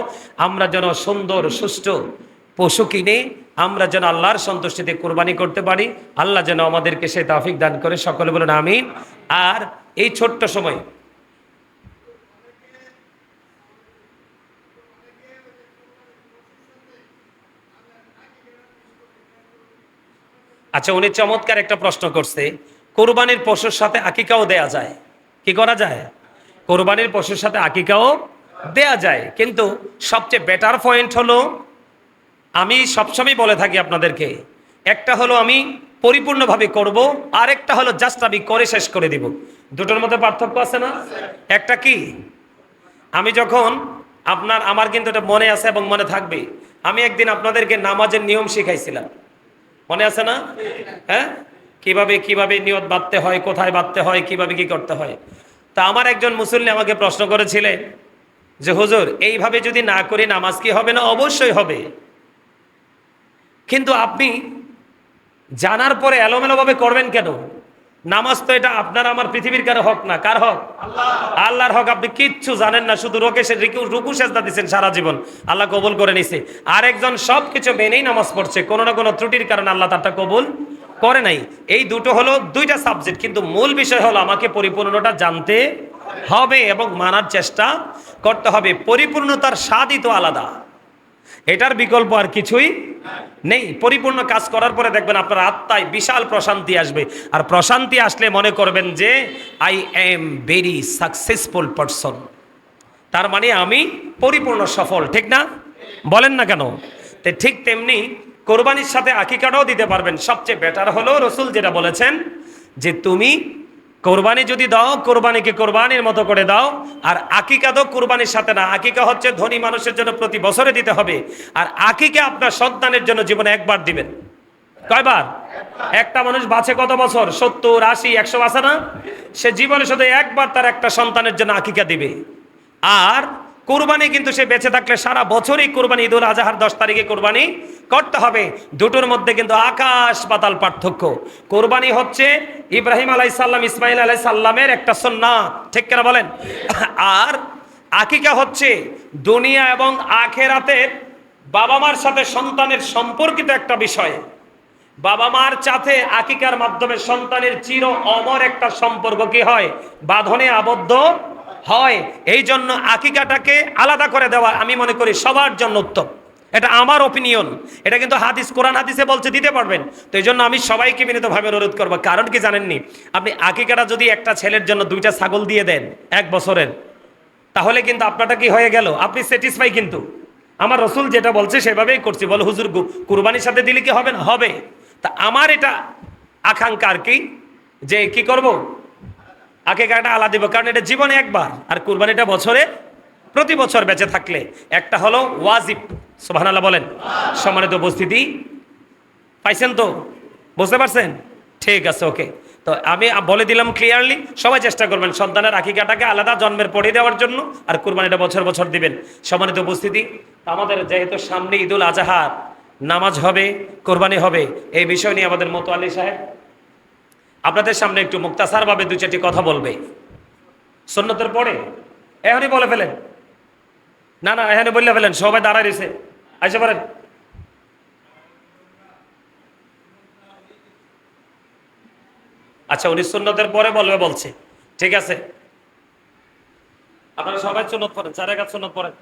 আমরা যেন সুন্দর সুষ্ঠু পশু কিনে আমরা যেন আল্লাহর সন্তুষ্টিতে কোরবানি করতে পারি। আল্লাহ যেন আমাদেরকে সে তৌফিক দান করে। সকলে বলুন আমিন। আর এই ছোট্ট সময় আচ্ছা, উনি চমৎকার একটা প্রশ্ন করছে, কোরবানির পশুর সাথে আকিকাও দেয়া যায়, কি করা যায়? কোরবানির পশুর সাথে আকিকাও দেয়া যায়, কিন্তু সবচেয়ে বেটার পয়েন্ট হলো, আমি সবসময় বলে থাকি আপনাদেরকে, একটা হলো আমি পরিপূর্ণভাবে করব, আর একটা হলো জাস্ট আমি করে শেষ করে দিব। দুটোর মধ্যে পার্থক্য আছে না? একটা কি, আমি যখন আমার কিন্তু এটা মনে আছে এবং মনে থাকবে, আমি একদিন আপনাদেরকে নামাজের নিয়ম শিখাইছিলাম, মনে আছে না? হ্যাঁ, কিভাবে কিভাবে নিয়ত বাঁধতে হয়, কোথায় বাঁধতে হয়, কিভাবে কি করতে হয়। তা আমার একজন মুসল্লি আমাকে প্রশ্ন করেছিলেন যে হুজুর, এইভাবে যদি না করি নামাজ কি হবে না? অবশ্যই হবে, কিন্তু আপনি জানার পরে এলোমেলোভাবে করবেন কেন? নামাজ তো এটা আপনার আমার পৃথিবীর কারো হক না। কার হক? আল্লাহর হক। আপনি কিচ্ছু জানেন না, শুধু রুকু সেজদা দিচ্ছেন সারা জীবন, আল্লাহ কবুল করে নিছে। আরেকজন সবকিছু মেনেই নামাজ পড়ছে, কোনো না কোনো ত্রুটির কারণে আল্লাহ তারটা কবুল করে নাই। এই দুটো হলো দুইটা সাবজেক্ট, কিন্তু মূল বিষয় হলো আমাকে পরিপূর্ণটা জানতে হবে এবং মানার চেষ্টা করতে হবে। পরিপূর্ণতার স্বাদই তো আলাদা, এটার বিকল্প আর কিছুই নেই। পরিপূর্ণ কাজ করার পরে দেখবেন আপনার আত্মায় বিশাল প্রশান্তি আসবে, আর প্রশান্তি আসলে মনে করবেন যে I am very successful person, তার মানে আমি পরিপূর্ণ সফল। ঠিক না? বলেন না কেন? তো ঠিক তেমনি কোরবানির সাথে আকিকাটাও দিতে পারবেন। সবচেয়ে বেটার হলো রসুল যেটা বলেছেন যে তুমি কোরবানি যদি দাও, কোরবানিকে কোরবানির মতো করে দাও। আর আকিকা তো কোরবানির সাথে না, আকিকা হচ্ছে ধনী মানুষের জন্য প্রতি বছরে দিতে হবে, আর আকিকা আপনার সন্তানের জন্য জীবনে একবার দিবেন। কয়বার? একটা মানুষ বাঁচে কত বছর? 70, 80, 100 বাঁচে না? সে জীবনে শুধু একবার তার একটা সন্তানের জন্য আকিকা দিবে। আর কোরবানি কিন্তু সে বেঁচে থাকলে সারা বছরই কোরবানি, ঈদুল আজহার 10 তারিখে কোরবানি করতে হবে। দুটোর মধ্যে কিন্তু আকাশ পাতাল পার্থক্য। কোরবানি হচ্ছে ইব্রাহিম আলাইসাল্লাম, ইসমাইল আলাইসাল্লামের একটা সুন্নাত, ঠিক কিনা বলেন? আর আকিকা হচ্ছে দুনিয়া এবং আখেরাতের বাবা মার সাথে সন্তানের সম্পর্কিত একটা বিষয়। বাবা মার সাথে আকিকার মাধ্যমে সন্তানের চির অমর একটা সম্পর্ক কি হয়? বাঁধনে আবদ্ধ হয়। এই জন্য আকিকাটাকে আলাদা করে দেওয়া আমি মনে করি সবার জন্য উত্তম। এটা আমার অপিনিয়ন, এটা কিন্তু হাদিস, কোরআন হাদিসে বলছে দিতে পারবেন। তো এই জন্য আমি সবাইকে বিনীতভাবে অনুরোধ করবো, কারণ কি জানেননি, আপনি আকিকাটা যদি একটা ছেলের জন্য 2টা ছাগল দিয়ে দেন 1 বছরের, তাহলে কিন্তু আপনারটা কি হয়ে গেল? আপনি স্যাটিসফাই। কিন্তু আমার রসুল যেটা বলছে সেভাবেই করছি। বলে হুজুর কুরবানির সাথে দিলে কি হবে না? হবে। তা আমার এটা আকাঙ্ক্ষা আর কি, যে কি করব, আকিকাটা আলাদা দিব, কারণ এটা জীবনে একবার, আর কুরবানিটা বছরে প্রতি বছর বেঁচে থাকলে। একটা হলো ওয়াজিব, সুবহানাল্লাহ বলেন। সম্মানিত উপস্থিতি, পাইছেন তো? বুঝতে পারছেন? ঠিক আছে, ওকে। তো আমি বলে দিলাম ক্লিয়ারলি, সবাই চেষ্টা করবেন সন্তানের আকিকাটাকে আলাদা জন্মের পরে দেওয়ার জন্য, আর কুরবানিটা বছর বছর দিবেন। সম্মানিত উপস্থিতি, আমাদের যেহেতু সামনে ঈদুল আজহার নামাজ হবে, কোরবানি হবে, এই বিষয় নিয়ে আমাদের মোতোয়াল্লি সাহেব আপনাদের সামনে একটু মুক্তাসারভাবে 2-4টি কথা বলবে। সুন্নতের পরে এখনই বলে ফেলেন, না না এখনই বললে ফেলেন, সবাই দাঁড়ায় রয়েছে, আইসা পারেন। আচ্ছা, উনি সুন্নতের পরে বলবে বলছে, ঠিক আছে। আপনারা সবাই সুন্নত পড়েন, 4 রাকাত সুন্নত পড়েন।